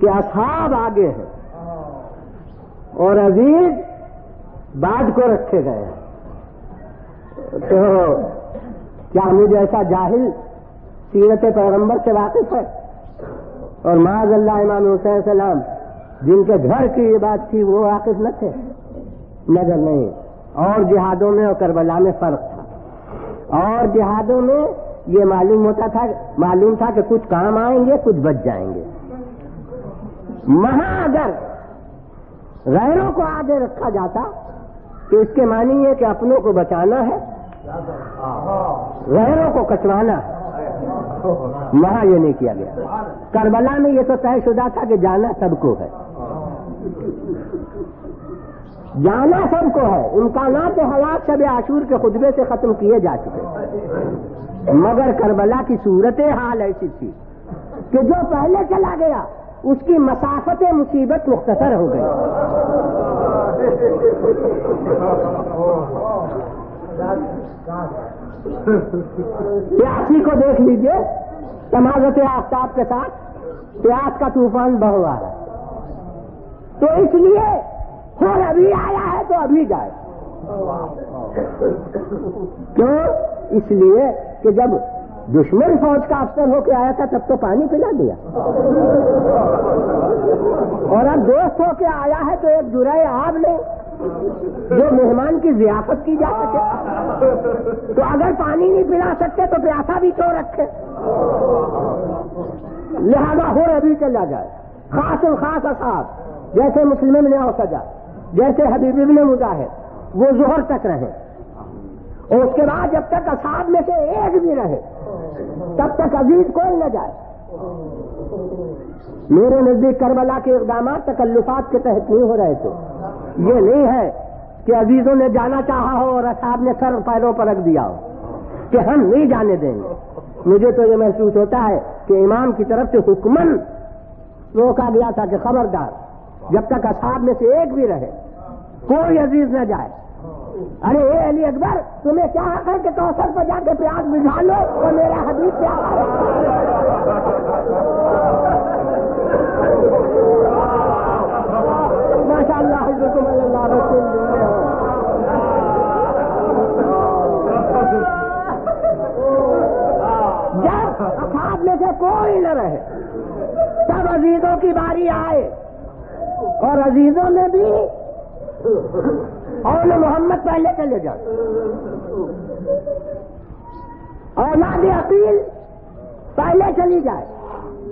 Speaker 2: کہ اصحاب آگے ہیں اور عزیز بعد کو رکھے گئے ہیں۔ تو کیا مجھے ایسا جاہل سیرت پیغمبر سے واقف ہے؟ اور معاذ اللہ امام حسین السلام جن کے گھر کی یہ بات تھی وہ واقف نہ تھے؟ مگر نہیں، اور جہادوں میں اور کربلا میں فرق تھا۔ اور جہادوں میں یہ معلوم تھا کہ کچھ کام آئیں گے، کچھ بچ جائیں گے۔ وہاں اگر غیروں کو آگے رکھا جاتا تو اس کے معنی یہ کہ اپنوں کو بچانا ہے، غیروں کو کچوانا ہے۔ وہاں یہ نہیں کیا گیا۔ کربلا میں یہ تو طے شدہ تھا کہ جانا سب کو ہے، جانا سب کو ہے۔ امکانات حیات شب عاشور کے خطبے سے ختم کیے جا چکے، مگر کربلا کی صورت حال ایسی تھی کہ جو پہلے چلا گیا اس کی مسافت مصیبت مختصر ہو گئی۔ پیاسی کو دیکھ لیجئے، تمازت آفتاب کے ساتھ پیاس کا طوفان بہ رہا ہے، تو اس لیے اور ابھی آیا ہے تو ابھی جائے۔ کیوں؟ اس لیے کہ جب دشمن فوج کا افسر ہو کے آیا تھا تب تو پانی پلا دیا، اور اب دوست ہو کے آیا ہے تو ایک جرعہ آب لے جو مہمان کی ضیافت کی جا سکے۔ تو اگر پانی نہیں پلا سکتے تو پیاسا بھی کیوں رکھے؟ لہذا ہو ابھی چلا جائے۔ خاص الخاص اصحاب جیسے مسلم ابن اوسجہ، جیسے حبیب ابن مجاہد، وہ ظہر تک رہے، اور اس کے بعد جب تک اصحاب میں سے ایک بھی رہے تب تک عزیز کوئی نہ جائے۔ میرے نزدیک کربلا کے اقدامات تکلفات کے تحت نہیں ہو رہے تھے۔ یہ نہیں ہے کہ عزیزوں نے جانا چاہا ہو اور اصحاب نے سر پیروں پر رکھ دیا ہو کہ ہم نہیں جانے دیں گے۔ مجھے تو یہ محسوس ہوتا ہے کہ امام کی طرف سے حکمن روکا گیا تھا کہ خبردار جب تک اصحاب میں سے ایک بھی رہے کوئی عزیز نہ جائے۔ ارے اے علی اکبر، تمہیں کیا حق ہے کہ کوثر پہ جا کے پیاس بجھا لو اور میرا حدیث کیا ہے؟ ماشاء اللہ، حضرتکم اللہ رسول اللہ۔ جب اصحاب میں سے کوئی نہ رہے تب عزیزوں کی باری آئے، اور عزیزوں میں بھی اور محمد پہلے چلے جائے، اولاد عقیل پہلے چلی جائے،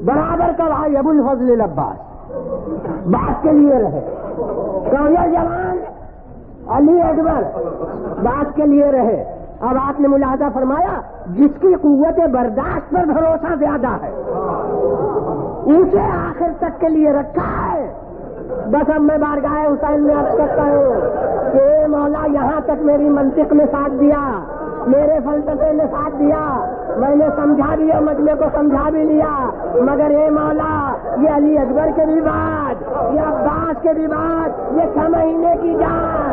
Speaker 2: برابر کا بھائی ابو الفضل العباس بات کے لیے رہے. یہ جوان علی اکبر بات کے لیے رہے. اب آپ نے ملاحظہ فرمایا جس کی قوت برداشت پر بھروسہ زیادہ ہے اسے آخر تک کے لیے رکھا ہے. بس اب میں بارگاہ حسین میں عرض کرتا ہوں کہ اے مولا یہاں تک میری منطق نے ساتھ دیا, میرے فلسفے نے ساتھ دیا, میں نے سمجھا بھی اور مجمع کو سمجھا بھی لیا, مگر اے مولا یہ علی اکبر کے بھی بات, یہ عباس کے بھی بات, یہ 6 مہینے کی جان,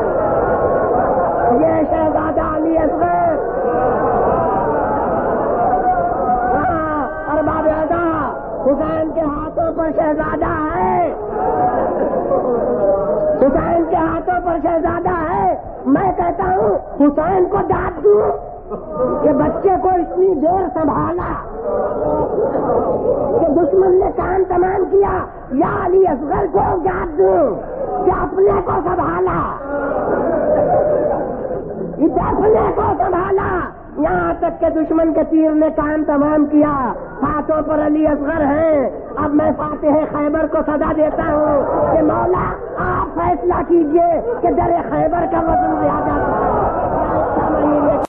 Speaker 2: یہ شہزادہ علی اصغر ارباب اعضا حسین کے ہاتھوں پر شہزادہ ہے, حسین کے ہاتھوں پر شہزادہ ہے. میں کہتا ہوں حسین کو داد دوں کہ بچے کو اتنی دیر سنبھالا کہ دشمن نے کام تمام کیا, یا علی اصغر کو داد دوں کہ اپنے کو سنبھالا, اپنے کو سنبھالا, یہاں تک کہ دشمن کے تیر نے کام تمام کیا, ہاتھوں پر علی اصغر ہیں. اب میں فاتح خیبر کو صدا دیتا ہوں کہ مولا آپ فیصلہ کیجئے کہ در خیبر کا وزن زیادہ تھا.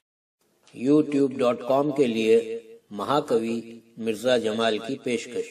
Speaker 4: youtube.com کے لیے مہاکوی مرزا جمال کی پیشکش.